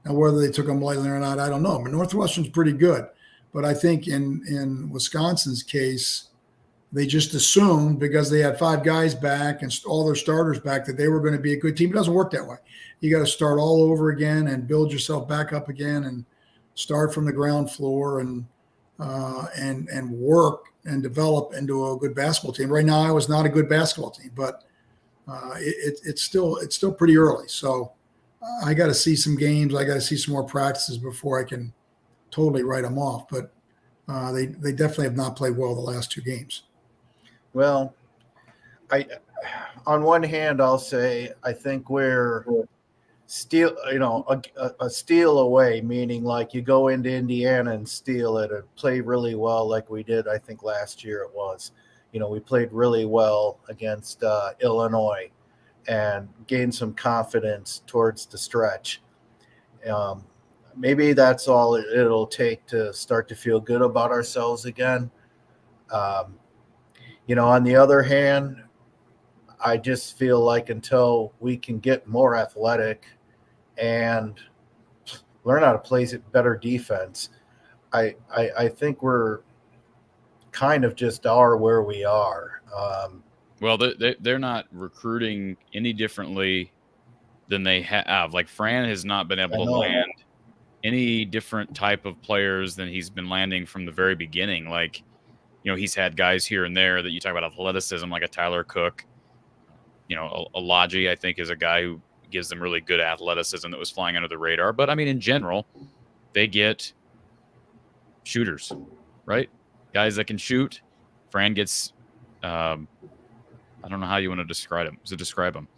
Now, whether they took them lightly or not, I don't know. But Northwestern's pretty good. But I think in Wisconsin's case, they just assumed because they had 5 guys back and all their starters back that they were going to be a good team. It doesn't work that way. You got to start all over again and build yourself back up again and start from the ground floor and work and develop into a good basketball team. Right now, Iowa's not a good basketball team, but it's still pretty early. So I got to see some games. I got to see some more practices before I can totally write them off. But they definitely have not played well the last 2 games. Well, on one hand, I'll say I think we're steal, a steal away, meaning like you go into Indiana and steal it and play really well like we did. I think last year it was, we played really well against Illinois and gained some confidence towards the stretch. Maybe that's all it'll take to start to feel good about ourselves again. On the other hand, I just feel like until we can get more athletic and learn how to play better defense, I think we're kind of just are where we are. Well, they're not recruiting any differently than they have. Like Fran has not been able to land any different type of players than he's been landing from the very beginning. Like, he's had guys here and there that you talk about athleticism, like a Tyler Cook. A Lodgy, I think, is a guy who gives them really good athleticism that was flying under the radar. But, I mean, in general, they get shooters, right? Guys that can shoot. Fran gets, I don't know how you want to describe them.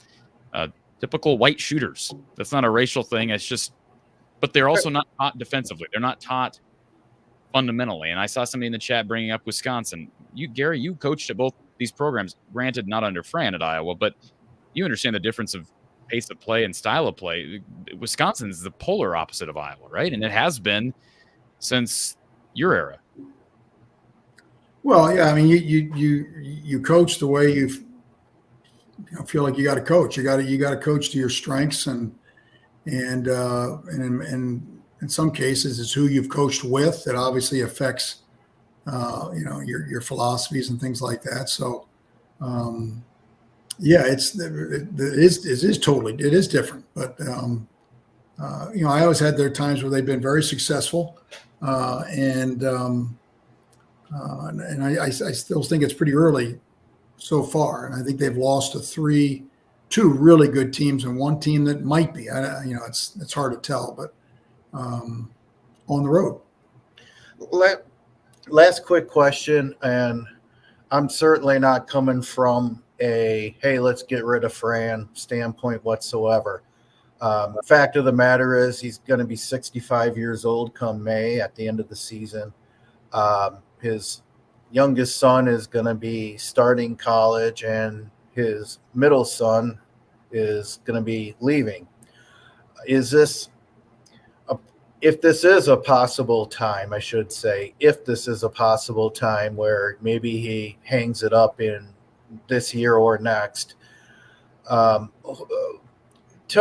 Typical white shooters. That's not a racial thing. It's just, but they're also not taught defensively. They're not taught fundamentally. And I saw somebody in the chat bringing up Wisconsin. Gary, you coached at both these programs, granted not under Fran at Iowa, but you understand the difference of pace of play and style of play. Wisconsin's the polar opposite of Iowa, right? And it has been since your era. Well, yeah, I mean, you coach the way you feel like you got to coach. You got to coach to your strengths, and in some cases, it's who you've coached with that obviously affects your philosophies and things like that. So, yeah, it is different. But I always had their times where they've been very successful, and I still think it's pretty early so far. And I think they've lost to 2 really good teams and 1 team that might be. It's hard to tell, but on the road. Last quick question, and I'm certainly not coming from a hey, let's get rid of Fran standpoint whatsoever. Fact of the matter is he's going to be 65 years old come May at the end of the season. His youngest son is going to be starting college, and his middle son is going to be leaving. If this is a possible time, I should say, if this is a possible time where maybe he hangs it up in this year or next, tell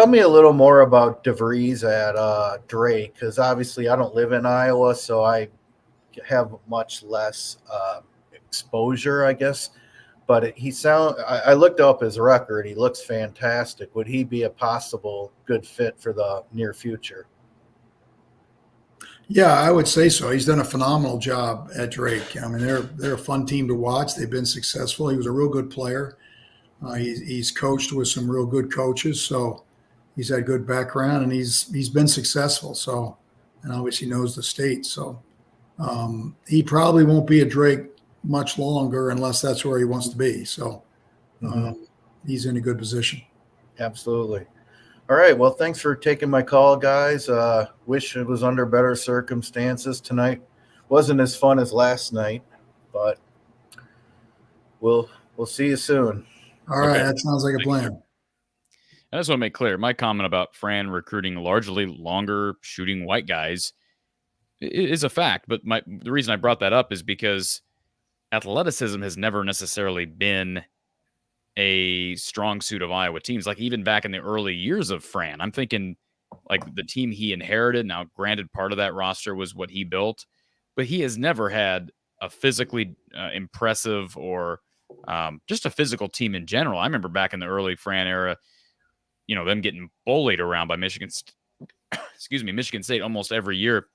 me a little more about DeVries at Drake, because obviously I don't live in Iowa, so I have much less exposure, I guess. But I looked up his record. He looks fantastic. Would he be a possible good fit for the near future? Yeah, I would say so. He's done a phenomenal job at Drake. I mean, they're a fun team to watch. They've been successful. He was a real good player. He's coached with some real good coaches, so he's had good background, and he's been successful. So, and obviously knows the state. So he probably won't be at Drake much longer unless that's where he wants to be. So he's in a good position. Absolutely. All right. Well, thanks for taking my call, guys. Wish it was under better circumstances tonight. Wasn't as fun as last night, but we'll see you soon. All right. That sounds like a plan. I just want to make clear, my comment about Fran recruiting largely longer shooting white guys is a fact. But the reason I brought that up is because athleticism has never necessarily been a strong suit of Iowa teams. Like even back in the early years of Fran, I'm thinking like the team he inherited. Now, granted, part of that roster was what he built, but he has never had a physically impressive or just a physical team in general. I remember back in the early Fran era, them getting bullied around by Michigan State almost every year.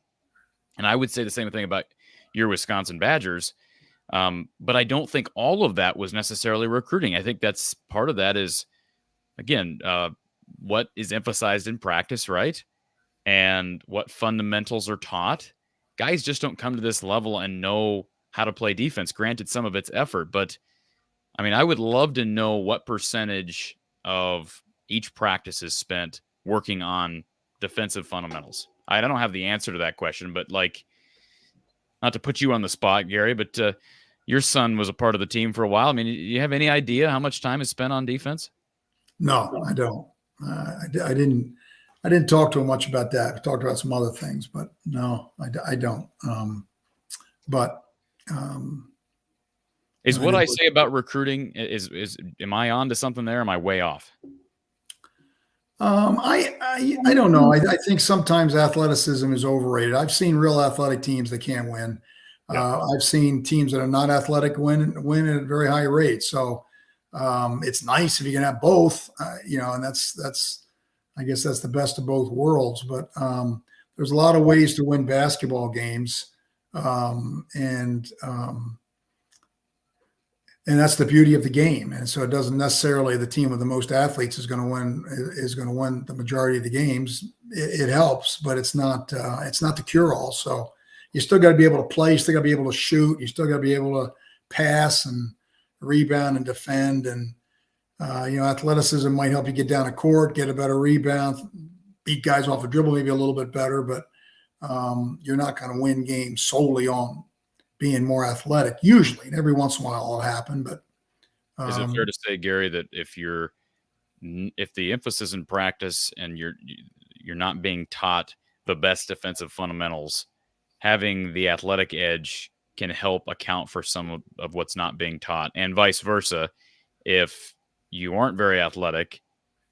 And I would say the same thing about your Wisconsin Badgers. But I don't think all of that was necessarily recruiting. I think that's part of that is, again, what is emphasized in practice, right? And what fundamentals are taught. Guys just don't come to this level and know how to play defense. Granted, some of it's effort, but I mean, I would love to know what percentage of each practice is spent working on defensive fundamentals. I don't have the answer to that question, but like, not to put you on the spot, Gary, but your son was a part of the team for a while. I mean, you have any idea how much time is spent on defense? No, I don't. I didn't talk to him much about that. We talked about some other things, but no, I don't. Is what I say about recruiting is am I on to something there? Am I way off? I don't know. I think sometimes athleticism is overrated. I've seen real athletic teams that can't win. Yeah. I've seen teams that are not athletic win at a very high rate. So it's nice if you can have both, and that's I guess that's the best of both worlds. But there's a lot of ways to win basketball games, and that's the beauty of the game. And so it doesn't necessarily the team with the most athletes is going to win the majority of the games. It helps, but it's not the cure all. So you still got to be able to play. You still got to be able to shoot. You still got to be able to pass and rebound and defend. And, athleticism might help you get down a court, get a better rebound, beat guys off a dribble, maybe a little bit better, but you're not going to win games solely on being more athletic, usually. And every once in a while it'll happen, but is it fair to say, Gary, that if the emphasis in practice and you're not being taught the best defensive fundamentals, having the athletic edge can help account for some of what's not being taught, and vice versa? If you aren't very athletic,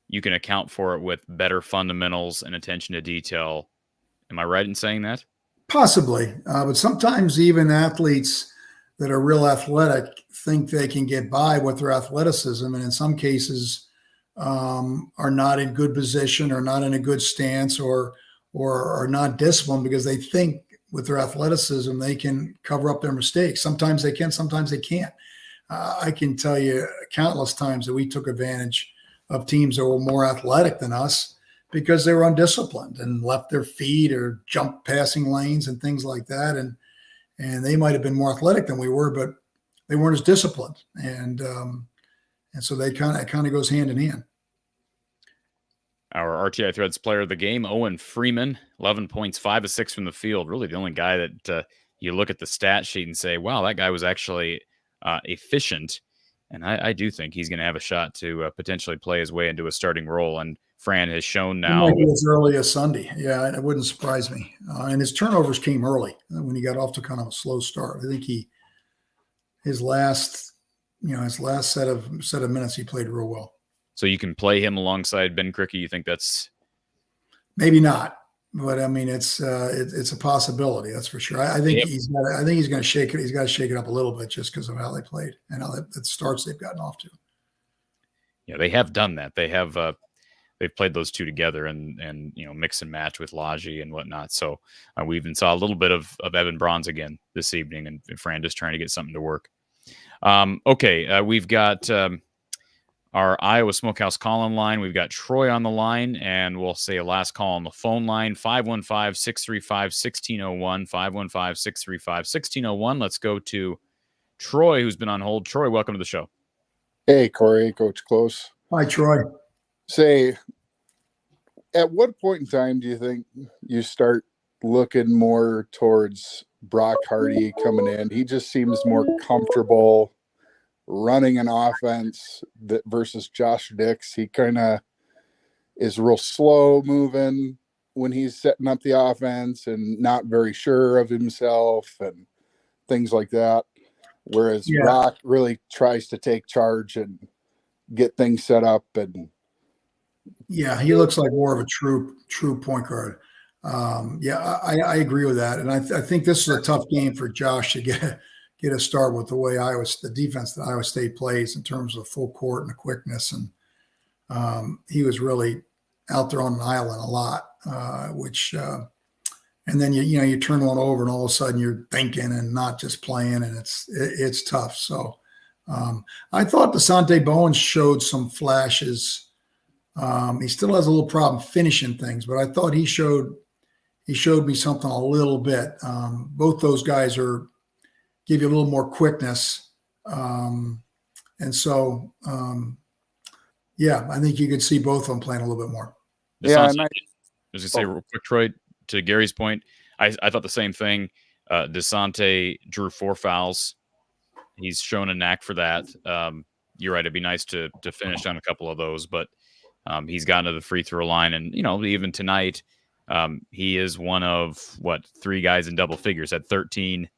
you can account for it with better fundamentals and attention to detail. Am I right in saying that? Possibly, but sometimes even athletes that are real athletic think they can get by with their athleticism, and in some cases are not in good position or not in a good stance or are not disciplined because they think with their athleticism they can cover up their mistakes. Sometimes they can, sometimes they can't. I can tell you countless times that we took advantage of teams that were more athletic than us because they were undisciplined and left their feet or jumped passing lanes and things like that. And they might have been more athletic than we were, but they weren't as disciplined. And so it kind of goes hand in hand. Our RTI Threads player of the game, Owen Freeman, 11 points, 5 of 6 from the field. Really the only guy that you look at the stat sheet and say, wow, that guy was actually efficient. And I do think he's going to have a shot to potentially play his way into a starting role. And Fran has shown now. As early as Sunday. Yeah, it wouldn't surprise me. And his turnovers came early when he got off to kind of a slow start. I think his last set of minutes, he played real well. So you can play him alongside Ben Krikke. You think that's maybe not, but I mean it's a possibility. That's for sure. I think he's going to shake it. He's got to shake it up a little bit just because of how they played and how the starts they've gotten off to. Yeah, they have done that. They have. They've played those two together and mix and match with Laji and whatnot. So we even saw a little bit of Evan Bronze again this evening, and Fran just trying to get something to work. We've got our Iowa Smokehouse call-in line. We've got Troy on the line, and we'll say a last call on the phone line, 515-635-1601, 515-635-1601. Let's go to Troy, who's been on hold. Troy, welcome to the show. Hey, Corey, Coach Close. Hi, Troy. Say, at what point in time do you think you start looking more towards Brock Hardy coming in? He just seems more comfortable running an offense versus Josh Dix. He kind of is real slow moving when he's setting up the offense and not very sure of himself and things like that. Whereas Brock really tries to take charge and get things set up and Yeah, he looks like more of a true point guard. Yeah, I agree with that, and I think this is a tough game for Josh to get a start with the way the defense that Iowa State plays in terms of full court and the quickness, and he was really out there on an island a lot, and then you turn one over and all of a sudden you're thinking and not just playing, and it's tough. So I thought DeSante Bowens showed some flashes. He still has a little problem finishing things, but I thought he showed me something a little bit. Both those guys give you a little more quickness. And so, yeah, I think you could see both of them playing a little bit more. Yeah. I was going to say real quick, Troy, to Gary's point, I thought the same thing. DeSante drew 4 fouls. He's shown a knack for that. You're right. It'd be nice to finish on a couple of those, but he's gotten to the free throw line. And, even tonight, he is one of 3 guys in double figures at 13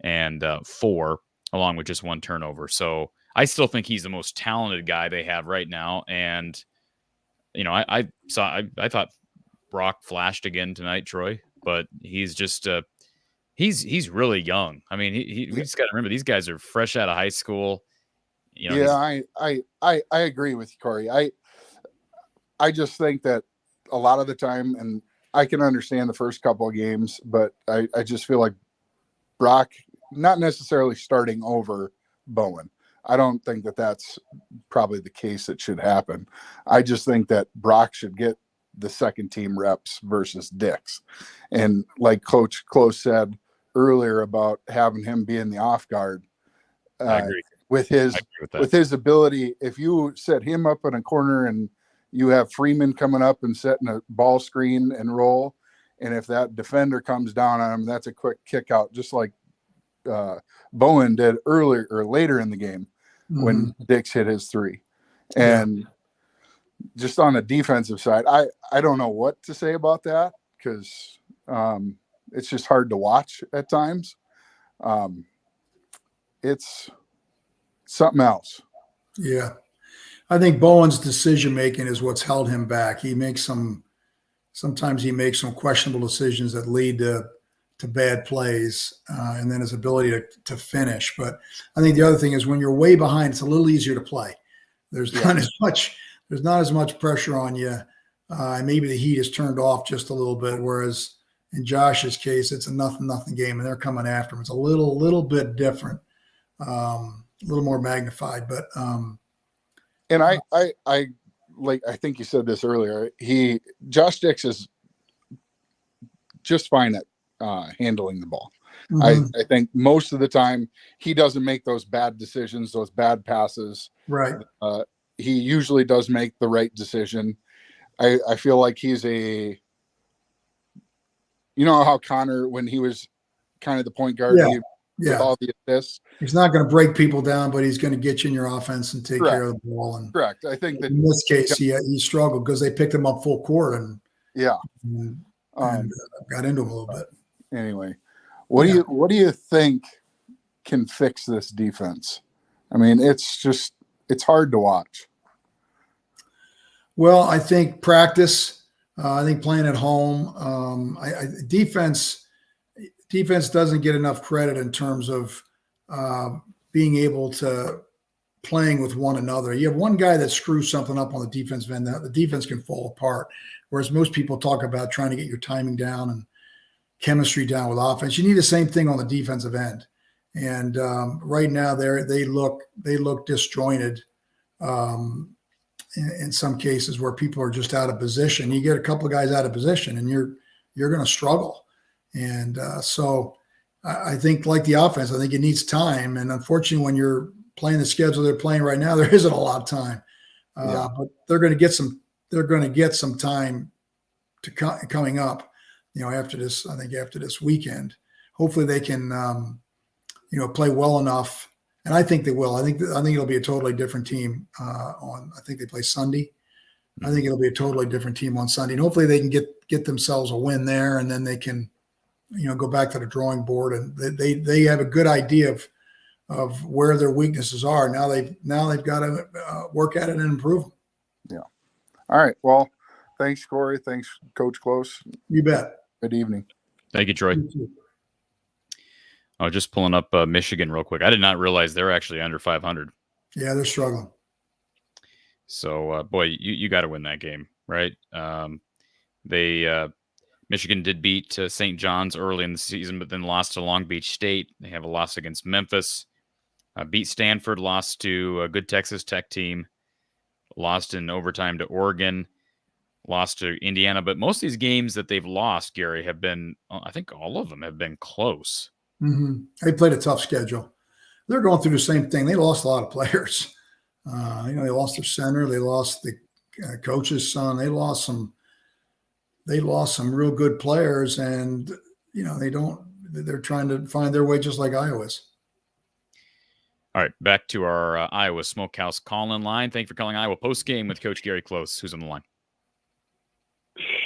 and 4, along with just 1 turnover. So I still think he's the most talented guy they have right now. And, I thought Brock flashed again tonight, Troy, but he's just, he's really young. I mean, we just got to remember these guys are fresh out of high school. I agree with you, Corey. I just think that a lot of the time, and I can understand the first couple of games, but I just feel like Brock, not necessarily starting over Bowen. I don't think that that's probably the case that should happen. I just think that Brock should get the second team reps versus Dix. And like Coach Close said earlier about having him be in the off guard, I agree. With his ability, if you set him up in a corner and you have Freeman coming up and setting a ball screen and roll, and if that defender comes down on him, that's a quick kick out, just like Bowen did earlier or later in the game when Dix hit his 3. And just on the defensive side, I don't know what to say about that, because it's just hard to watch at times. It's something else. Yeah. I think Bowen's decision making is what's held him back. Sometimes he makes some questionable decisions that lead to bad plays, and then his ability to finish. But I think the other thing is when you're way behind, it's a little easier to play. There's not as much pressure on you. And maybe the heat is turned off just a little bit. Whereas in Josh's case, it's a nothing game and they're coming after him. It's a little bit different, a little more magnified, but, and I think you said this earlier. Josh Dix is just fine at handling the ball. I think most of the time he doesn't make those bad decisions, those bad passes. Right. He usually does make the right decision. I feel like he's how Connor, when he was kind of the point guard, with all the assists, he's not going to break people down, but he's going to get you in your offense and take care of the ball. And correct. I think that in this case, he struggled because they picked him up full court and got into him a little bit. Anyway, what do you think can fix this defense? I mean, it's hard to watch. Well, I think practice. I think playing at home. Defense doesn't get enough credit in terms of being able to playing with one another. You have one guy that screws something up on the defensive end, the defense can fall apart. Whereas most people talk about trying to get your timing down and chemistry down with offense. You need the same thing on the defensive end. And right now they look disjointed in some cases where people are just out of position. You get a couple of guys out of position and you're going to struggle. And so I think like the offense, I think it needs time. And unfortunately, when you're playing the schedule they're playing right now, there isn't a lot of time. But they're going to get some time coming up, after this weekend. Hopefully they can, play well enough. And I think they will. I think it'll be a totally different team I think they play Sunday. I think it'll be a totally different team on Sunday. And hopefully they can get themselves a win there, and then they can, go back to the drawing board. And they have a good idea of where their weaknesses are. Now they've got to work at it and improve them. Yeah. All right. Well, thanks, Corey. Thanks, Coach Close. You bet. Good evening. Thank you, Troy. I was just pulling up Michigan real quick. I did not realize they're actually under 500. Yeah, they're struggling. So, boy, you got to win that game, right? Michigan did beat St. John's early in the season, but then lost to Long Beach State. They have a loss against Memphis. Beat Stanford, lost to a good Texas Tech team. Lost in overtime to Oregon. Lost to Indiana. But most of these games that they've lost, Gary, have been, I think all of them have been close. Mm-hmm. They played a tough schedule. They're going through the same thing. They lost a lot of players. They lost their center. They lost the coach's son. They lost some real good players, and they're trying to find their way just like Iowa's. All right, back to our Iowa Smokehouse call-in line. Thank you for calling Iowa Postgame with Coach Gary Close. Who's on the line?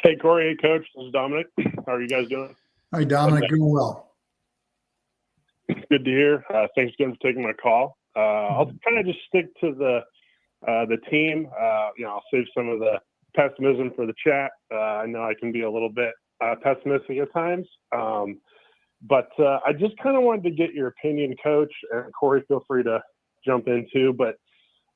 Hey, Corey. Hey, Coach. This is Dominic. How are you guys doing? Hi, Dominic. Doing well. Good to hear. Thanks again for taking my call. I'll kind of just stick to the team. I'll save some of the pessimism for the chat. I know I can be a little bit pessimistic at times. But I just kind of wanted to get your opinion, Coach, and Corey, feel free to jump in too. But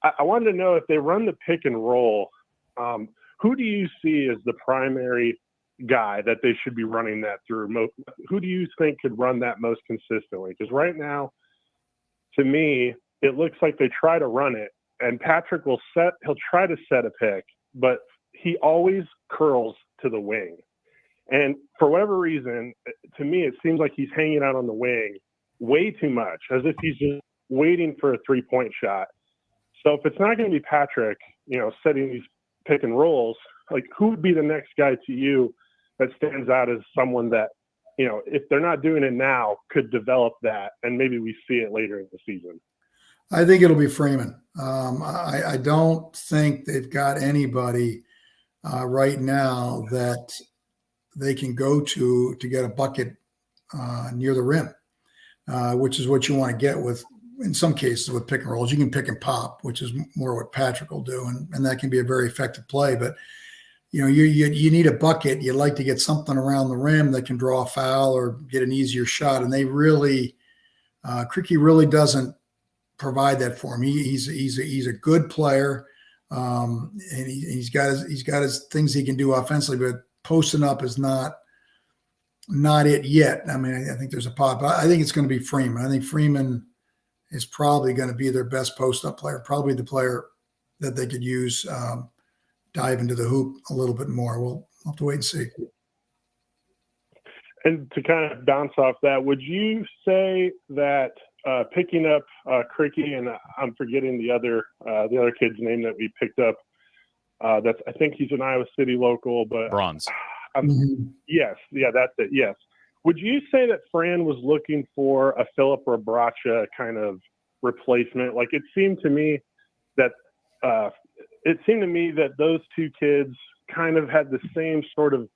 I wanted to know, if they run the pick and roll, who do you see as the primary guy that they should be running that through? Who do you think could run that most consistently? Because right now, to me, it looks like they try to run it, and Patrick he'll try to set a pick, but he always curls to the wing. And for whatever reason, to me, it seems like he's hanging out on the wing way too much, as if he's just waiting for a three-point shot. So if it's not going to be Patrick, setting these pick and rolls, like, who would be the next guy to you that stands out as someone that, if they're not doing it now, could develop that, and maybe we see it later in the season? I think it'll be Freeman. I don't think they've got anybody right now that they can go to get a bucket near the rim, which is what you want to get with, in some cases, with pick and rolls. You can pick and pop, which is more what Patrick will do, and that can be a very effective play. But you need a bucket. You'd like to get something around the rim that can draw a foul or get an easier shot, and they really, Krikke really doesn't provide that for him. He's a good player, and he's got his things he can do offensively, but posting up is not it yet. I mean, I think there's a pop. I think it's going to be Freeman. I think Freeman is probably going to be their best post-up player, probably the player that they could use dive into the hoop a little bit more. We'll have to wait and see. And to kind of bounce off that, would you say that picking up Krikke, and I'm forgetting the other kid's name that we picked up, I think he's an Iowa City local, but Bronze. Yes, yeah, that's it. Yes. Would you say that Fran was looking for a Philip Rebracha kind of replacement? Like, it seemed to me that those two kids kind of had the same sort of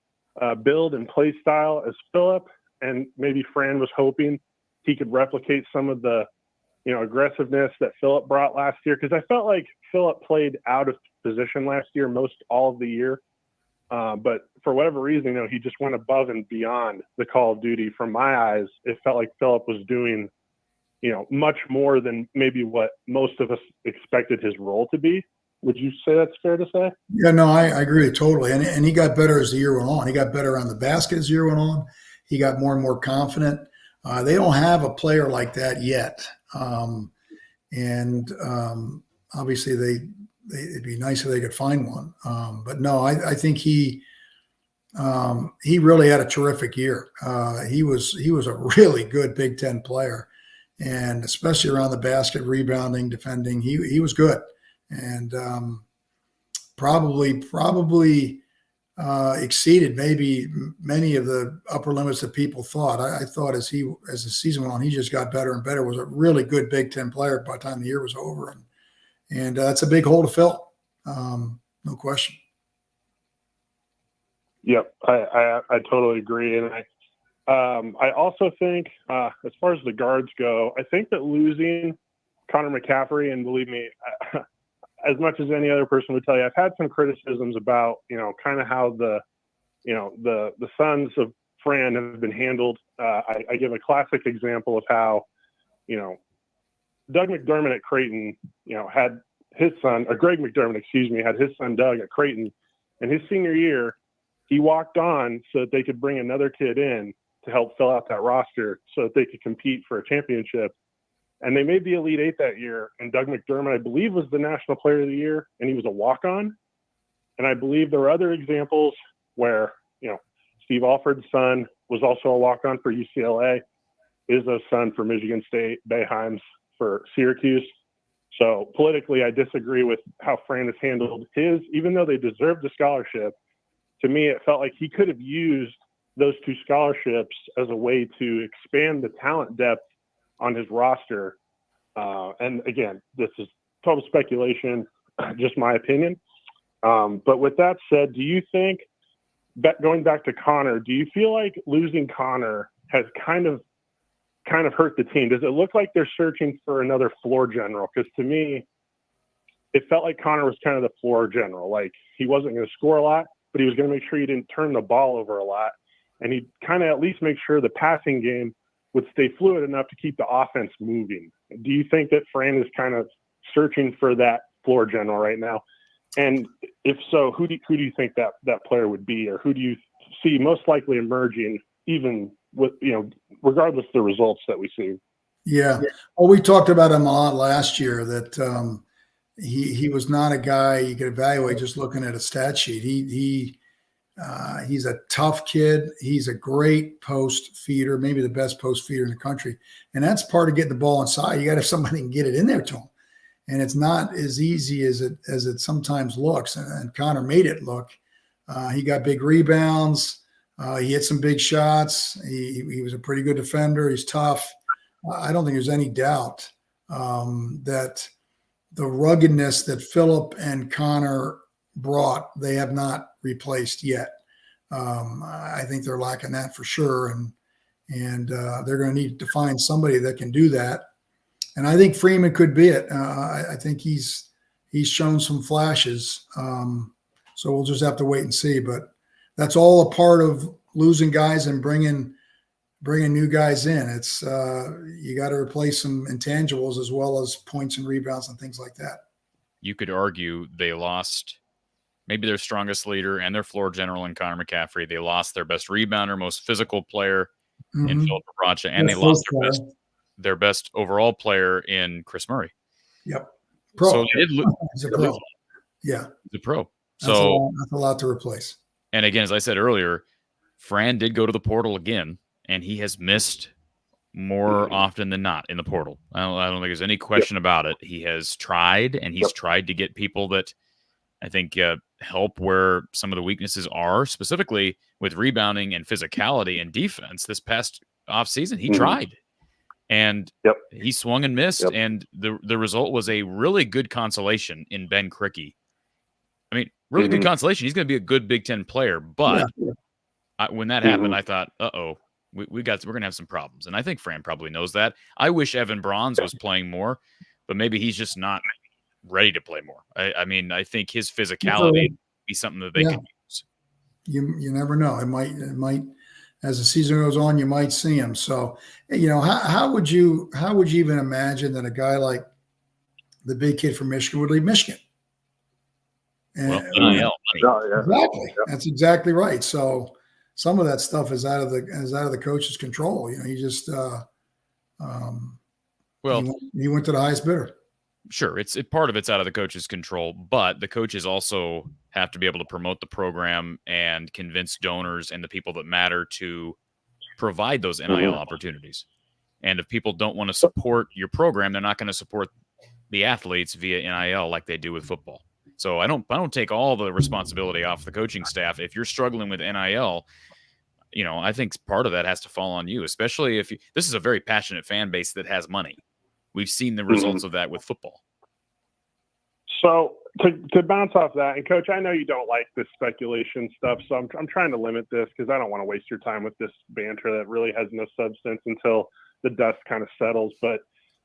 build and play style as Philip, and maybe Fran was hoping he could replicate some of the aggressiveness that Philip brought last year, because I felt like Philip played out of position last year most all of the year. But for whatever reason, he just went above and beyond the Call of Duty. From my eyes, it felt like Philip was doing, much more than maybe what most of us expected his role to be. Would you say that's fair to say? Yeah, no, I agree totally. And he got better as the year went on. He got better on the basket as the year went on. He got more and more confident. They don't have a player like that yet. Obviously it'd be nice if they could find one. But no, I think he really had a terrific year. He was a really good Big Ten player, and especially around the basket, rebounding, defending, he was good, and probably exceeded maybe many of the upper limits that people thought. I thought as the season went on, he just got better and better. Was a really good Big Ten player by the time the year was over, and that's a big hole to fill, no question. Yep, I totally agree, and I also think as far as the guards go, I think that losing Connor McCaffrey, and believe me, as much as any other person would tell you, I've had some criticisms about, kind of how the sons of Fran have been handled. I give a classic example of how, Doug McDermott at Creighton, had his son, or Greg McDermott, had his son Doug at Creighton. And his senior year, he walked on so that they could bring another kid in to help fill out that roster so that they could compete for a championship. And they made the Elite Eight that year. And Doug McDermott, I believe, was the National Player of the Year, and he was a walk-on. And I believe there were other examples where, Steve Alford's son was also a walk-on for UCLA. Izzo's son for Michigan State, Boeheim's for Syracuse. So politically, I disagree with how Fran has handled his, even though they deserved the scholarship. To me, it felt like he could have used those 2 scholarships as a way to expand the talent depth on his roster. And again, this is total speculation, just my opinion. But with that said, do you think, going back to Connor, do you feel like losing Connor has kind of hurt the team? Does it look like they're searching for another floor general? Because to me, it felt like Connor was kind of the floor general. Like, he wasn't going to score a lot, but he was going to make sure he didn't turn the ball over a lot. And he'd kind of at least make sure the passing game would stay fluid enough to keep the offense moving. Do you think that Fran is kind of searching for that floor general right now? And if so, who do you think that player would be, or who do you see most likely emerging, even with, regardless of the results that we see? Yeah. Well, we talked about him a lot last year, that he was not a guy you could evaluate just looking at a stat sheet. He's a tough kid. He's a great post feeder, maybe the best post feeder in the country. And that's part of getting the ball inside. You got to have somebody who can get it in there to him. And it's not as easy as it sometimes looks. And Connor made it look. He got big rebounds. He hit some big shots. He was a pretty good defender. He's tough. I don't think there's any doubt that the ruggedness that Phillip and Connor brought, they have not replaced yet. I think they're lacking that for sure. And they're going to need to find somebody that can do that. And I think Freeman could be it. I think he's shown some flashes. So we'll just have to wait and see. But that's all a part of losing guys and bringing new guys in. It's you got to replace some intangibles as well as points and rebounds and things like that. You could argue they lost maybe their strongest leader and their floor general in Connor McCaffrey. They lost their best rebounder, most physical player in Philip Bracha, and they lost their best overall player in Chris Murray. Yep. Pro. So He's a pro. Yeah. He's a pro. That's a lot to replace. And again, as I said earlier, Fran did go to the portal again, and he has missed more often than not in the portal. I don't think there's any question about it. He has tried, and he's tried to get people that I think help where some of the weaknesses are, specifically with rebounding and physicality and defense. This past offseason, he tried. And he swung and missed, and the result was a really good consolation in Ben Krikke. I mean, really good consolation. He's going to be a good Big Ten player, but when that happened, I thought, we're going to have some problems. And I think Fran probably knows that. I wish Evan Bronze was playing more, but maybe he's just not ready to play more. I mean, I think his physicality would be something that they can use. You never know. It might. As the season goes on, you might see him. So, how would you even imagine that a guy like the big kid from Michigan would leave Michigan? And, exactly. That's exactly right. So, some of that stuff is out of the coach's control. He just he went to the highest bidder. Sure, part of it's out of the coach's control, but the coaches also have to be able to promote the program and convince donors and the people that matter to provide those NIL opportunities. And if people don't want to support your program, they're not going to support the athletes via NIL like they do with football. So I don't take all the responsibility off the coaching staff. If you're struggling with NIL, I think part of that has to fall on you, especially if this is a very passionate fan base that has money. We've seen the results of that with football. So to bounce off that, and Coach, I know you don't like this speculation stuff, so I'm trying to limit this because I don't want to waste your time with this banter that really has no substance until the dust kind of settles. But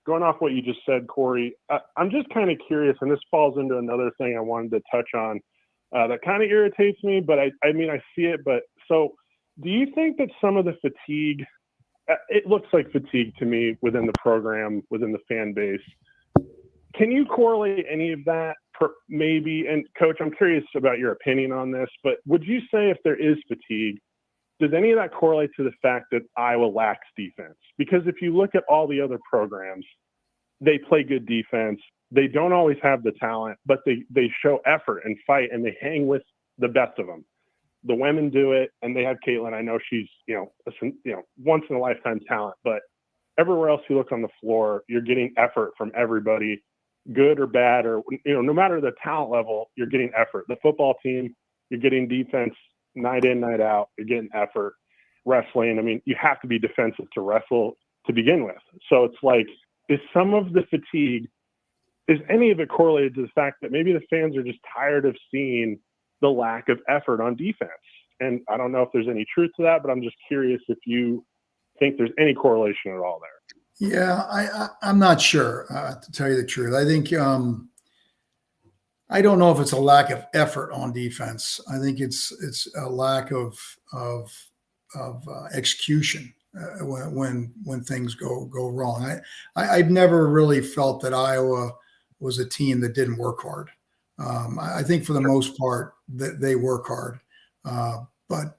going off what you just said, Corey, I'm just kind of curious, and this falls into another thing I wanted to touch on that kind of irritates me, but I mean, I see it. But so do you think that some of the fatigue, it looks like fatigue to me within the program, within the fan base, can you correlate any of that maybe? And Coach, I'm curious about your opinion on this, but would you say if there is fatigue, does any of that correlate to the fact that Iowa lacks defense? Because if you look at all the other programs, they play good defense. They don't always have the talent, but they show effort and fight, and they hang with the best of them. The women do it, and they have Caitlin. I know she's, once in a lifetime talent, but everywhere else you look on the floor, you're getting effort from everybody, good or bad, or, no matter the talent level, you're getting effort. The football team, you're getting defense night in, night out. You're getting effort. Wrestling, I mean, you have to be defensive to wrestle to begin with. So it's like, is some of the fatigue, is any of it correlated to the fact that maybe the fans are just tired of seeing the lack of effort on defense? And I don't know if there's any truth to that, but I'm just curious if you think there's any correlation at all there. Yeah, I'm not sure, to tell you the truth. I think I don't know if it's a lack of effort on defense. I think it's a lack of execution when things go wrong. I've never really felt that Iowa was a team that didn't work hard. I think for the most part that they work hard, but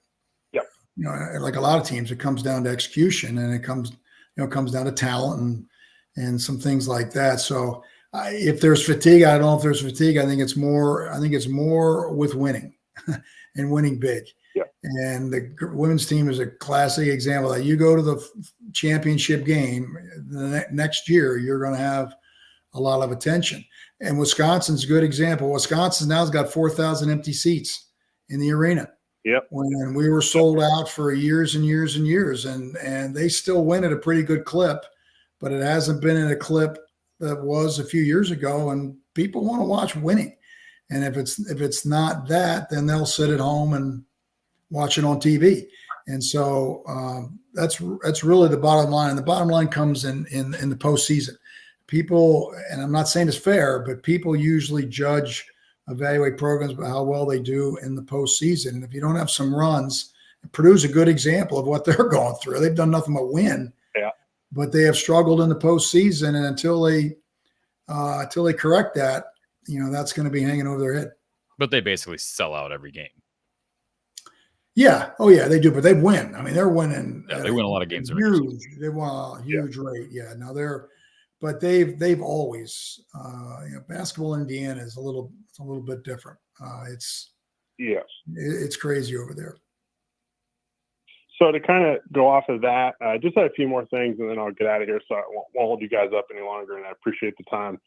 like a lot of teams, it comes down to execution, and it comes down to talent and some things like that. So if there's fatigue, I don't know if there's fatigue. I think it's more with winning and winning big. Yeah. And the women's team is a classic example that you go to the championship game the next year, you're going to have a lot of attention. And Wisconsin's a good example. Wisconsin now's got 4,000 empty seats in the arena. Yep. When we were sold out for years and years and years, and they still win at a pretty good clip, but it hasn't been at a clip that was a few years ago, and people want to watch winning. And if it's not that, then they'll sit at home and watch it on TV. And so that's really the bottom line. And the bottom line comes in the postseason. People, and I'm not saying it's fair, but people usually evaluate programs by how well they do in the postseason. And if you don't have some runs, Purdue's a good example of what they're going through. They've done nothing but win. Yeah. But they have struggled in the postseason, and until they correct that, that's going to be hanging over their head. But they basically sell out every game. Yeah. Oh, yeah, they do. But they win. I mean, they're winning. Yeah, they win a lot of games. They won a huge rate. Yeah. Now but they've always basketball in Indiana is a little bit different. It's crazy over there. So to kind of go off of that, I just had a few more things, and then I'll get out of here. So I won't hold you guys up any longer, and I appreciate the time.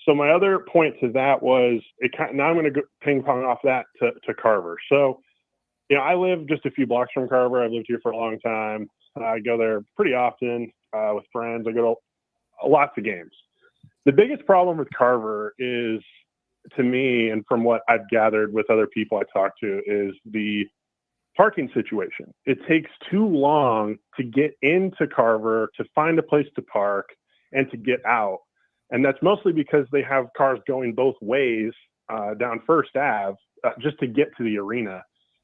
So my other point to that was now I'm going to go ping pong off that to Carver. So, I live just a few blocks from Carver. I've lived here for a long time. I go there pretty often with friends. I go to lots of games. The biggest problem with Carver is, to me, and from what I've gathered with other people I talk to, is the parking situation. It takes too long to get into Carver, to find a place to park, and to get out. And that's mostly because they have cars going both ways down First Ave just to get to the arena.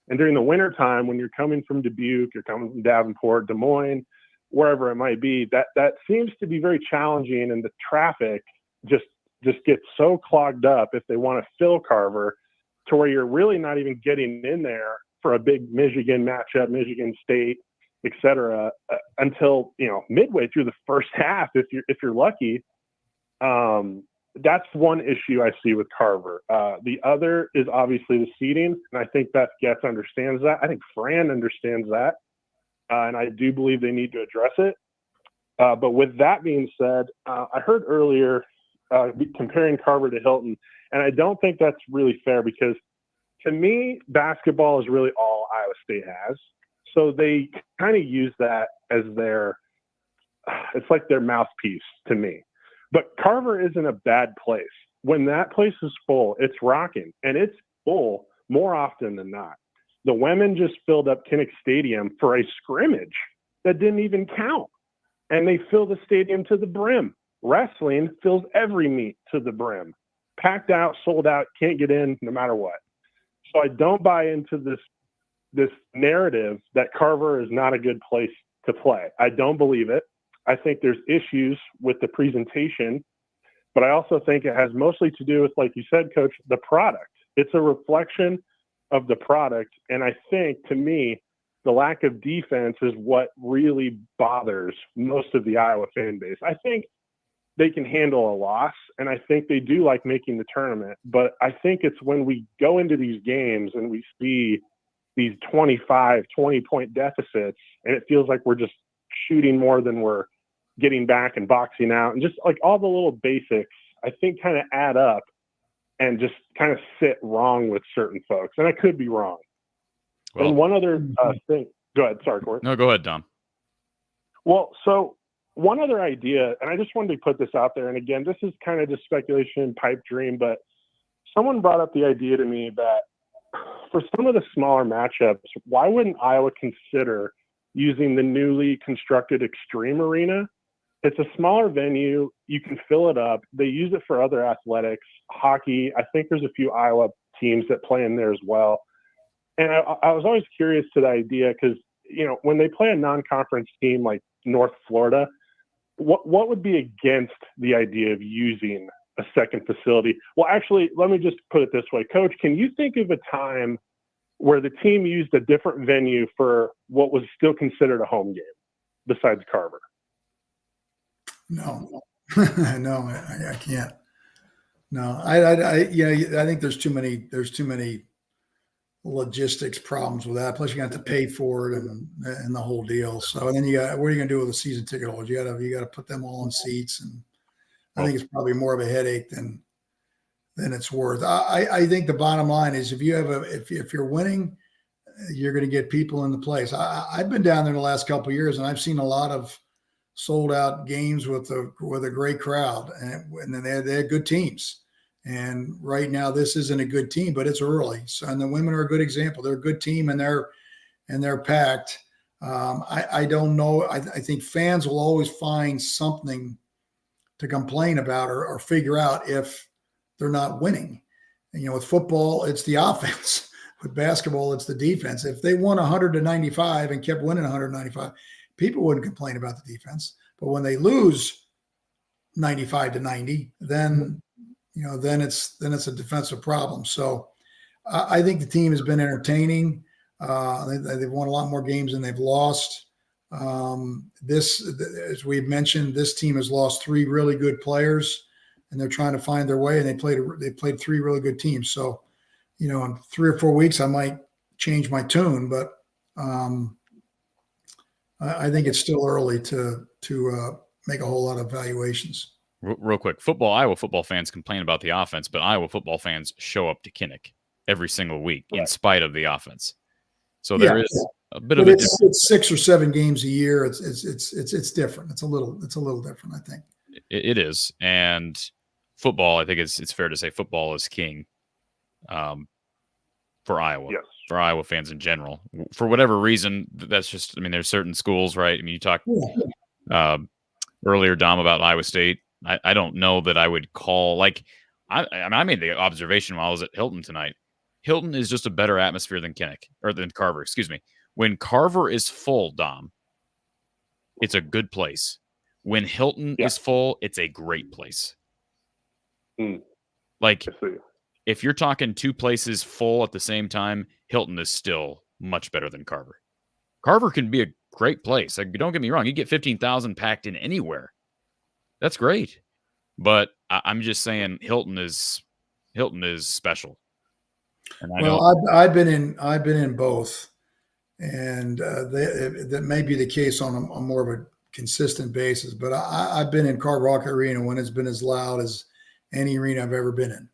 And during the wintertime, when you're coming from Dubuque, you're coming from Davenport, Des Moines, wherever it might be, that seems to be very challenging, and the traffic just gets so clogged up if they want to fill Carver, to where you're really not even getting in there for a big Michigan matchup, Michigan State, et cetera, until midway through the first half, if you're lucky. That's one issue I see with Carver. The other is obviously the seating, and I think Beth Getz understands that. I think Fran understands that, and I do believe they need to address it. But with that being said, I heard earlier comparing Carver to Hilton, and I don't think that's really fair, because to me, basketball is really all Iowa State has. So they kind of use that as it's like their mouthpiece to me. But Carver isn't a bad place. When that place is full, it's rocking, and it's full more often than not. The women just filled up Kinnick Stadium for a scrimmage that didn't even count, and they fill the stadium to the brim Wrestling fills every meet to the brim, packed out, sold out, can't get in no matter what. So I don't buy into this narrative that Carver is not a good place to play. I don't believe it. I think there's issues with the presentation, but I also think it has mostly to do with, like you said, Coach, the product. It's a reflection of the product. And I think, to me, the lack of defense is what really bothers most of the Iowa fan base. I think they can handle a loss, and I think they do like making the tournament. But I think it's when we go into these games and we see these 25, 20-point deficits, and it feels like we're just shooting more than we're getting back and boxing out. And just like all the little basics, I think kind of add up and just kind of sit wrong with certain folks. And I could be wrong. Well, and one other thing. Go ahead. Sorry, Court. No, go ahead, Dom. Well, so one other idea, and I just wanted to put this out there. And again, this is kind of just speculation, pipe dream, but someone brought up the idea to me that for some of the smaller matchups, why wouldn't Iowa consider using the newly constructed Extreme Arena? It's a smaller venue. You can fill it up. They use it for other athletics, hockey. I think there's a few Iowa teams that play in there as well. And I was always curious to the idea because, you know, when they play a non-conference team like North Florida, what would be against the idea of using a second facility? Well, actually, let me just put it this way. Coach, can you think of a time where the team used a different venue for what was still considered a home game besides Carver? No, no, I can't. No, I think there's too many logistics problems with that. Plus, you got to pay for it and the whole deal. So, and then what are you going to do with the season ticket holders? You got to put them all in seats, and I think it's probably more of a headache than it's worth. I think the bottom line is if you're winning, you're going to get people in the place. I've been down there the last couple of years, and I've seen a lot of sold out games with a great crowd, and then they had good teams. And right now, this isn't a good team, but it's early. So, and the women are a good example. They're a good team, and they're packed. I don't know. I think fans will always find something to complain about or figure out if they're not winning. And, with football, it's the offense. With basketball, it's the defense. If they won 100-95 and kept winning 195, people wouldn't complain about the defense. But when they lose 95-90, then it's a defensive problem. So I think the team has been entertaining. They've won a lot more games than they've lost. As we've mentioned, this team has lost 3 really good players, and they're trying to find their way. And they played 3 really good teams. So, in 3 or 4 weeks, I might change my tune, but I think it's still early to make a whole lot of evaluations. Real quick, Iowa football fans complain about the offense, but Iowa football fans show up to Kinnick every single week in spite of the offense. So there is a bit of it's 6 or 7 games a year. It's different. It's a little different, I think. It is, and football. I think it's fair to say football is king, for Iowa. Yes. For Iowa fans in general, for whatever reason, that's just. I mean, there's certain schools, right? I mean, you talked earlier, Dom, about Iowa State. I don't know that I would call I made the observation while I was at Hilton tonight. Hilton is just a better atmosphere than than Carver. Excuse me. When Carver is full, Dom, it's a good place. When Hilton is full, it's a great place. Like, if you're talking 2 places full at the same time, Hilton is still much better than Carver. Carver can be a great place. Like, don't get me wrong. You get 15,000 packed in anywhere. That's great. But I'm just saying Hilton is special. And I've been in both, and that may be the case on a more of a consistent basis. But I've been in Carver Hawkeye Arena when it's been as loud as any arena I've ever been in.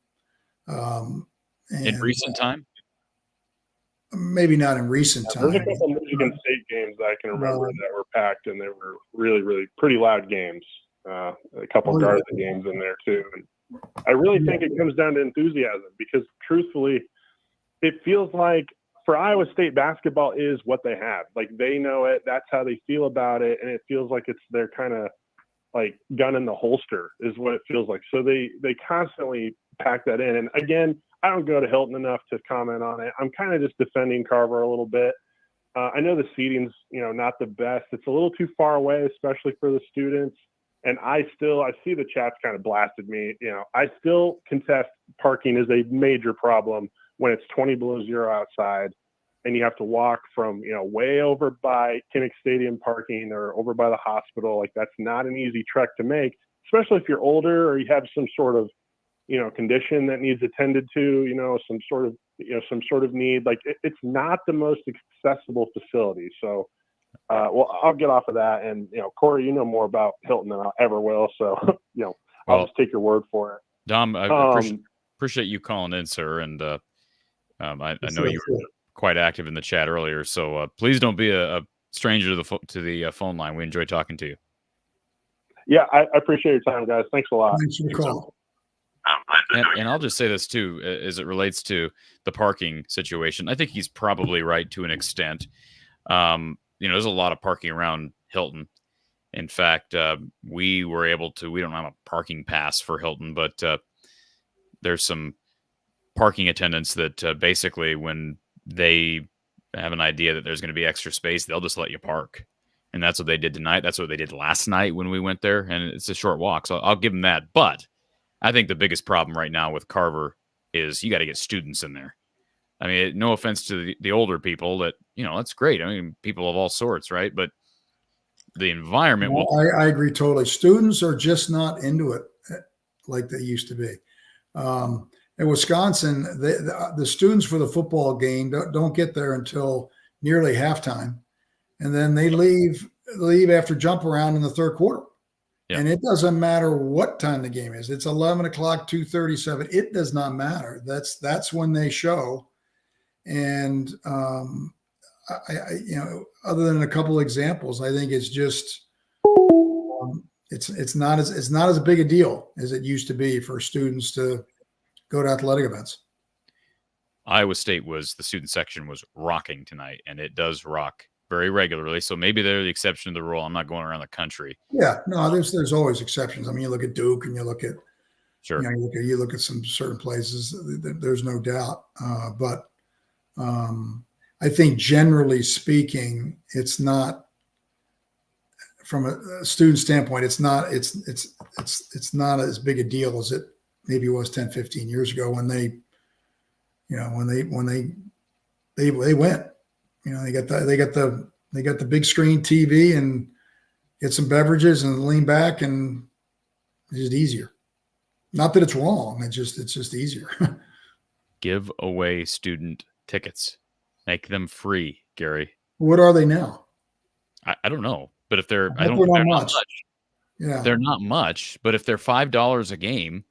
In recent time? Maybe not in recent time. There's a couple of Michigan State games I can remember that were packed, and they were really, really pretty loud games. A couple of Garza games in there too. And I really think it comes down to enthusiasm because, truthfully, it feels like for Iowa State, basketball is what they have. Like, they know it. That's how they feel about it, and it feels like it's their kind of like gun in the holster is what it feels like. So they constantly pack that in. And again, I don't go to Hilton enough to comment on it. I'm kind of just defending Carver a little bit. I know the seating's, not the best. It's a little too far away, especially for the students. And I see the chat's kind of blasted me. I still contest parking is a major problem when it's 20 below zero outside and you have to walk from, way over by Kinnick Stadium parking or over by the hospital. Like, that's not an easy trek to make, especially if you're older or you have some sort of, condition that needs attended to, some sort of need. Like, it's not the most accessible facility. So, I'll get off of that. And, Corey, you know more about Hilton than I ever will. So, I'll just take your word for it. Dom, I appreciate you calling in, sir. And I know you were quite active in the chat earlier. So please don't be a stranger to the phone line. We enjoy talking to you. Yeah, I appreciate your time, guys. Thanks a lot. Thanks for the call. And I'll just say this too, as it relates to the parking situation. I think he's probably right to an extent. There's a lot of parking around Hilton. In fact, we were able to. We don't have a parking pass for Hilton, but there's some parking attendants that basically, when they have an idea that there's going to be extra space, they'll just let you park. And that's what they did tonight. That's what they did last night when we went there. And it's a short walk, so I'll give them that. But I think the biggest problem right now with Carver is you got to get students in there. I mean, no offense to the older people that, that's great. I mean, people of all sorts, right? But the environment I agree totally. Students are just not into it like they used to be. In Wisconsin, the students for the football game don't get there until nearly halftime. And then they leave after jump around in the third quarter. Yeah. And it doesn't matter what time the game is. It's 11 o'clock, 2:37. It does not matter. That's when they show. And other than a couple of examples, I think it's just it's not as big a deal as it used to be for students to go to athletic events. Iowa State the student section was rocking tonight, and it does rock very regularly. So maybe they're the exception to the rule. I'm not going around the country. Yeah, no, there's always exceptions. I mean, you look at Duke and you look at, sure, you look at some certain places. There's no doubt, but I think generally speaking, it's not, from a student standpoint, it's not as big a deal as it maybe was 10, 15 years ago when they went. They got the big screen TV and get some beverages and lean back, and it's just easier. Not that it's wrong. It's just easier. Give away student tickets. Make them free, Gary. What are they now? I don't know, but if they're not much. Yeah, they're not much. But if they're $5 a game,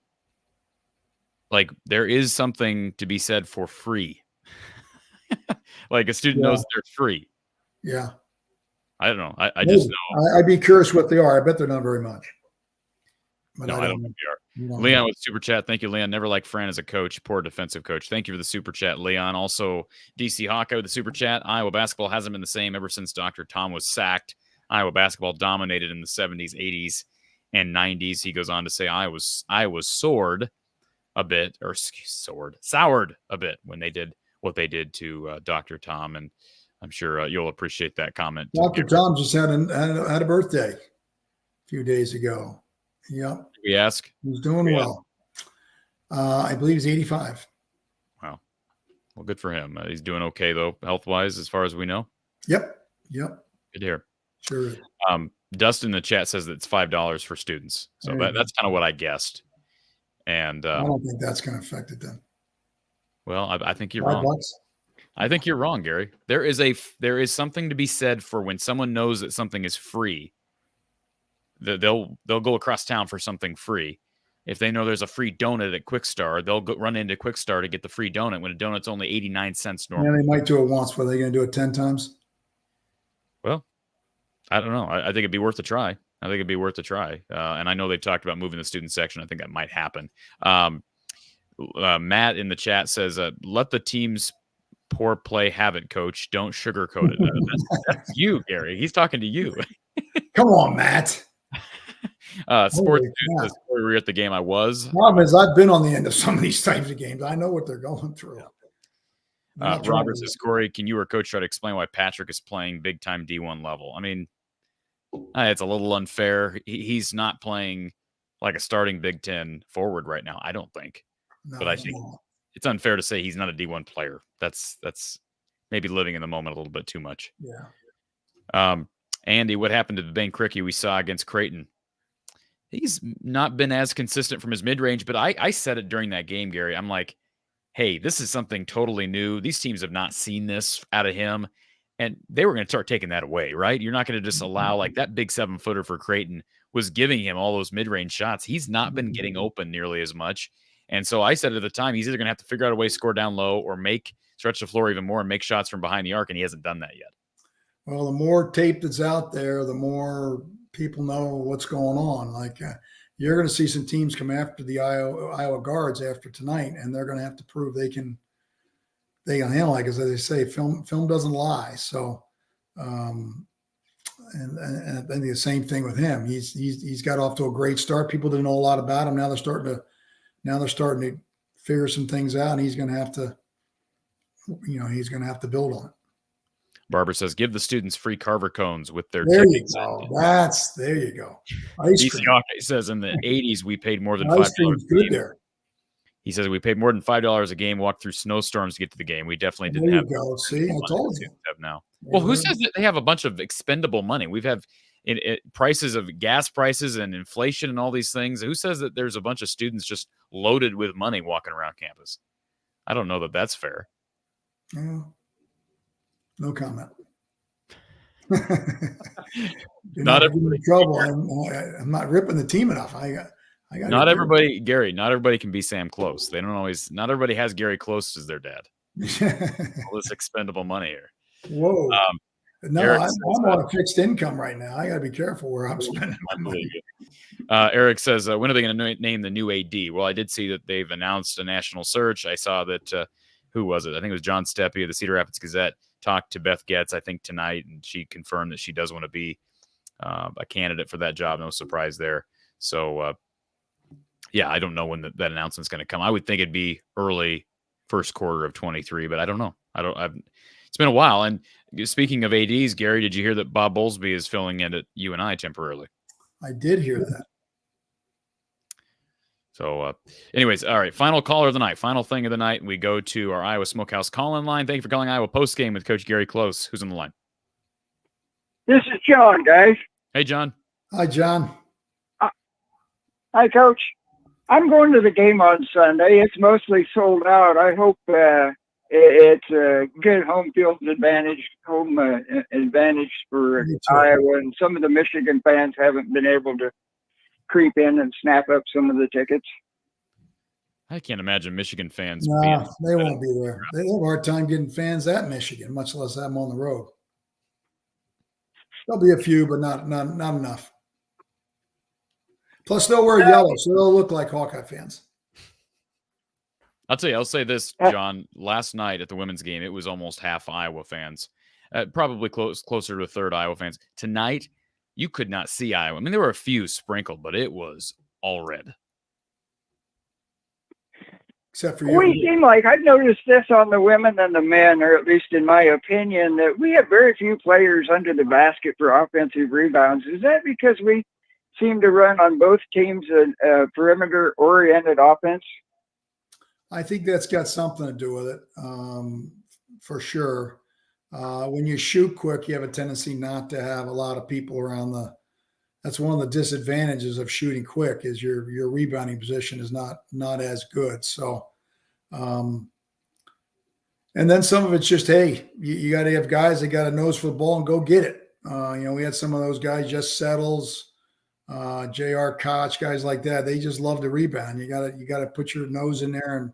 like, there is something to be said for free. Like, a student knows they're free. Yeah. I don't know. I just know. I'd be curious what they are. I bet they're not very much. But no, I don't think they are. Leon with super chat. Thank you, Leon. Never liked Fran as a coach. Poor defensive coach. Thank you for the super chat, Leon. Also, DC Hawkeye with the super chat. Iowa basketball hasn't been the same ever since Dr. Tom was sacked. Iowa basketball dominated in the 70s, 80s, and 90s. He goes on to say, I was soured a bit when they did what they did to Dr. Tom, and I'm sure you'll appreciate that comment. Dr. Tom just had a birthday a few days ago. Yep. We ask. He's doing well. I believe he's 85. Wow. Well, good for him. He's doing okay, though, health-wise, as far as we know. Yep. Good to hear. Sure. Dustin in the chat says that it's $5 for students. So that's kind of what I guessed. And I don't think that's going to affect it then. Well, I think you're wrong. $5? I think you're wrong, Gary. There is something to be said for when someone knows that something is free. They'll go across town for something free. If they know there's a free donut at Quick Star, they'll run into Quick Star to get the free donut when a donut's only 89 cents normally. Yeah, they might do it once. But are they going to do it 10 times? Well, I don't know. I think it'd be worth a try. And I know they've talked about moving the student section. I think that might happen. Matt in the chat says, let the team's poor play have it, coach. Don't sugarcoat it. That's you, Gary. He's talking to you. Come on, Matt. Sports Holy News says, cow. we were at the game I was. Problem is, I've been on the end of some of these types of games. I know what they're going through. Robert says, Corey, can you or Coach try to explain why Patrick is playing big-time D1 level? I mean, it's a little unfair. He's not playing like a starting Big Ten forward right now, I don't think. No, but I think it's unfair to say he's not a D1 player. That's maybe living in the moment a little bit too much. Yeah. Andy, what happened to the Ben Cricky we saw against Creighton? He's not been as consistent from his mid-range, but I said it during that game, Gary. I'm like, hey, this is something totally new. These teams have not seen this out of him, and they were going to start taking that away, right? You're not going to just allow, like, that big 7-footer for Creighton was giving him all those mid-range shots. He's not been getting open nearly as much. And so I said at the time, he's either going to have to figure out a way to score down low or stretch the floor even more and make shots from behind the arc, and he hasn't done that yet. Well, the more tape that's out there, the more people know what's going on. Like, you're going to see some teams come after the Iowa guards after tonight, and they're going to have to prove they can handle it, because as they say, film doesn't lie. So, and I think the same thing with him. He's got off to a great start. People didn't know a lot about him. Now they're starting to figure some things out, and he's going to have to, build on it. Barbara says, give the students free Carver cones with their There tickets. There you go. Ice cream. Hawkeye says, in the 80s, we paid more than Ice $5. cream's good there. He says, we paid more than $5 a game, walked through snowstorms to get to the game. We definitely didn't There have. you go. See, I told you. Have now. Well, who says that they have a bunch of expendable money? We've have prices of gas prices and inflation and all these things. Who says that there's a bunch of students just loaded with money walking around campus? I don't know that that's fair. Yeah. No comment. Not everybody in trouble. I'm not ripping the tean enough. Not everybody, Gary. Not everybody can be Sam Close. They don't always. Not everybody has Gary Close as their dad. All this expendable money here. Whoa. No, Eric I'm says, on a fixed income right now. I got to be careful where I'm spending my money. Eric says, when are they going to name the new AD? Well, I did see that they've announced a national search. I saw that. Who was it? I think it was John Steppe of the Cedar Rapids Gazette talked to Beth Getz, I think, tonight, and she confirmed that she does want to be a candidate for that job. No surprise there. So, yeah, I don't know when that announcement's going to come. I would think it'd be early first quarter of 23, but I don't know. It's been a while. And speaking of ADs, Gary, did you hear that Bob Bowlesby is filling in at UNI temporarily? I did hear that. So, anyways, all right, final caller of the night, final thing of the night. We go to our Iowa Smokehouse call-in line. Thank you for calling Iowa Postgame with Coach Gary Close. Who's on the line? This is John, guys. Hey, John. Hi, John. Hi, Coach. I'm going to the game on Sunday. It's mostly sold out. I hope it's a good home field advantage for Iowa. And some of the Michigan fans haven't been able to creep in and snap up some of the tickets. I can't imagine Michigan fans. No, they won't be there. They have a hard time getting fans at Michigan, much less have them on the road. There'll be a few, but not enough. Plus, they'll wear yellow, so they'll look like Hawkeye fans. I'll tell you, I'll say this, John. Last night at the women's game, it was almost half Iowa fans, probably closer to a third Iowa fans. Tonight, you could not see Iowa. I mean, there were a few sprinkled, but it was all red. Except for you. We seem like, I've noticed this on the women and the men, or at least in my opinion, that we have very few players under the basket for offensive rebounds. Is that because we seem to run on both teams a perimeter-oriented offense? I think that's got something to do with it, for sure. When you shoot quick, you have a tendency not to have a lot of people around that's one of the disadvantages of shooting quick is your rebounding position is not as good. So, and then some of it's just, hey, you got to have guys that got a nose for the ball and go get it. We had some of those guys, Just Settles, J.R. Koch, guys like that. They just love to rebound. You got to put your nose in there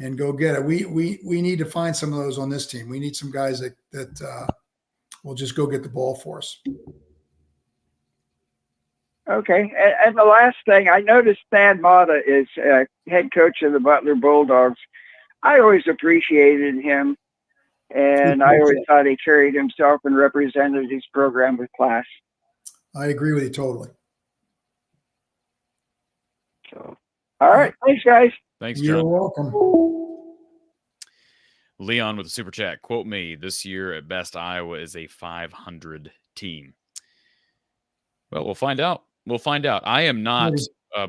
and go get it. We need to find some of those on this team. We need some guys that will just go get the ball for us. Okay. And the last thing, I noticed Thad Mata is head coach of the Butler Bulldogs. I always appreciated him, and I always thought he carried himself and represented his program with class. I agree with you totally. So, all right. Thanks, guys. Thanks, You're John. welcome. Leon with the super chat. Quote me, this year at best, Iowa is a 500 team. Well, we'll find out. We'll find out. I am not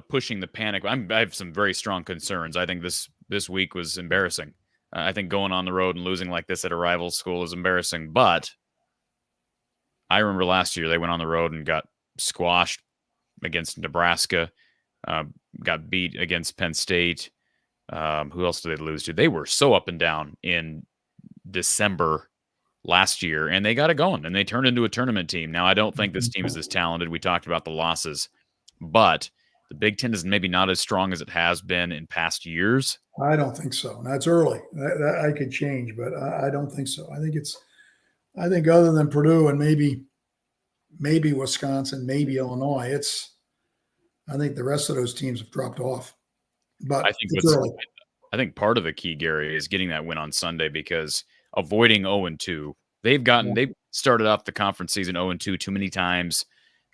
pushing the panic. I have some very strong concerns. I think this week was embarrassing. I think going on the road and losing like this at a rival school is embarrassing. But I remember last year they went on the road and got squashed against Nebraska, got beat against Penn State. Who else did they lose to? They were so up and down in December last year, and they got it going, and they turned into a tournament team. Now, I don't think this team is as talented. We talked about the losses, but the Big Ten is maybe not as strong as it has been in past years. I don't think so. That's early. That I could change, but I don't think so. I think other than Purdue and maybe Wisconsin, maybe Illinois, I think the rest of those teams have dropped off. But I think part of the key, Gary, is getting that win on Sunday, because avoiding 0-2, they've started off the conference season 0-2 too many times.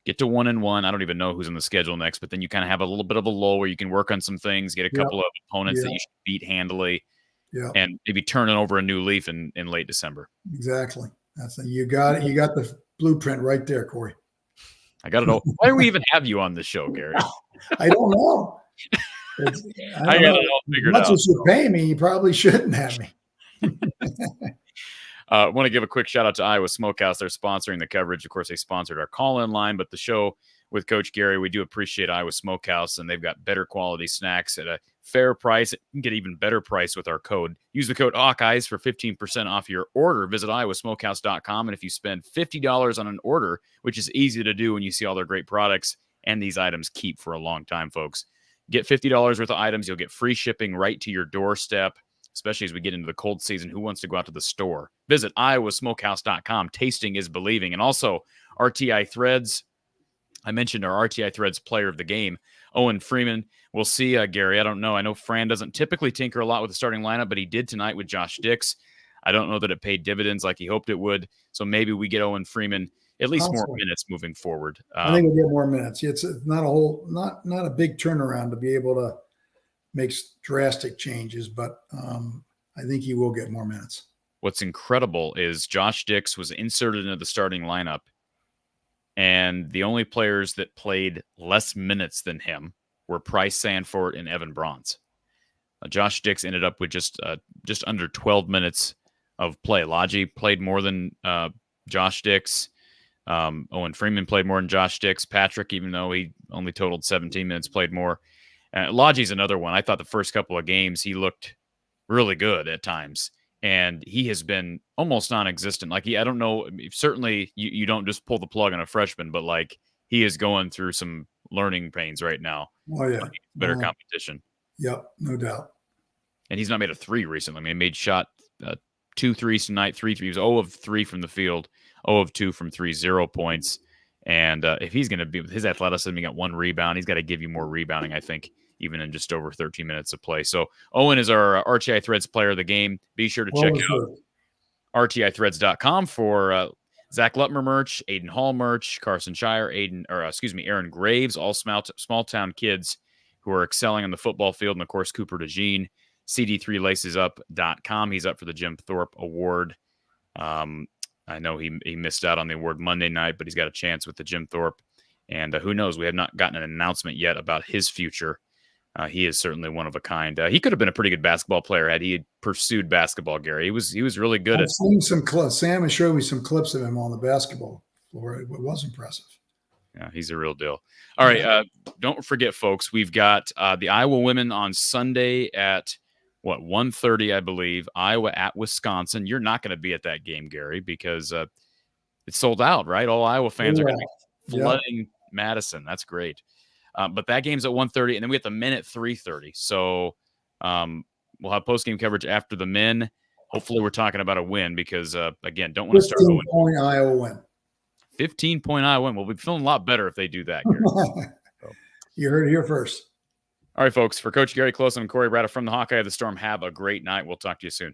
Get to 1-1. I don't even know who's on the schedule next, but then you kind of have a little bit of a lull where you can work on some things, get a couple of opponents that you should beat handily, and maybe turn it over a new leaf in late December. Exactly. You got the blueprint right there, Corey. I got it all. Why do we even have you on the show, Gary? I don't know. I got it all figured out. As much as you pay me, you probably shouldn't have me. I want to give a quick shout out to Iowa Smokehouse. They're sponsoring the coverage. Of course, they sponsored our call-in line, but the show with Coach Gary, we do appreciate Iowa Smokehouse, and they've got better quality snacks at a fair price. You can get even better price with our code. Use the code Hawkeyes for 15% off your order. Visit iowasmokehouse.com, and if you spend $50 on an order, which is easy to do when you see all their great products, and these items keep for a long time, folks. Get $50 worth of items. You'll get free shipping right to your doorstep, especially as we get into the cold season. Who wants to go out to the store? Visit iowasmokehouse.com. Tasting is believing. And also RTI Threads. I mentioned our RTI Threads player of the game, Owen Freeman. We'll see, Gary. I don't know. I know Fran doesn't typically tinker a lot with the starting lineup, but he did tonight with Josh Dix. I don't know that it paid dividends like he hoped it would. So maybe we get Owen Freeman at least more minutes moving forward. I think we'll get more minutes. It's not a big turnaround to be able to make drastic changes, but I think he will get more minutes. What's incredible is Josh Dix was inserted into the starting lineup, and the only players that played less minutes than him were Price Sanford and Evan Bronze. Josh Dix ended up with just under 12 minutes of play. Lodgy played more than Josh Dix. Owen Freeman played more than Josh Dix. Patrick, even though he only totaled 17 minutes, played more. Lodgy's another one. I thought the first couple of games he looked really good at times, and he has been almost non-existent. I don't know. Certainly, you don't just pull the plug on a freshman, but he is going through some learning pains right now. Oh yeah, better competition. Yep, no doubt. And he's not made a three recently. I mean, he made shot 2 threes tonight, 3 threes. He was 0 of 3 from the field, 0 of 2 from 3, 0 points. And if he's going to be with his athleticism, he got 1 rebound. He's got to give you more rebounding, I think, even in just over 13 minutes of play. So Owen is our RTI Threads player of the game. Be sure to check out rtithreads.com for Zach Lutmer merch, Aiden Hall merch, Carson Shire, Aaron Graves, all small town kids who are excelling on the football field, and of course Cooper DeJean. CD3lacesup.com. He's up for the Jim Thorpe Award. I know he missed out on the award Monday night, but he's got a chance with the Jim Thorpe. And who knows? We have not gotten an announcement yet about his future. He is certainly one of a kind. He could have been a pretty good basketball player had he had pursued basketball, Gary. He was really good. I've seen some clips. Sam has showed me some clips of him on the basketball floor. It was impressive. Yeah, he's a real deal. All right. Don't forget, folks, we've got the Iowa women on Sunday at 1:30, I believe. Iowa at Wisconsin. You're not going to be at that game, Gary, because it's sold out, right? All Iowa fans are going to be flooding Madison. That's great. But that game's at 1:30, and then we have the men at 3:30. So we'll have post-game coverage after the men. Hopefully we're talking about a win because, again, don't want to start 15-point Iowa win. 15-point Iowa win. We'll be feeling a lot better if they do that, Gary. You heard it here first. All right, folks. For Coach Gary Close and Corey Brada from the Hawkeye of the Storm, have a great night. We'll talk to you soon.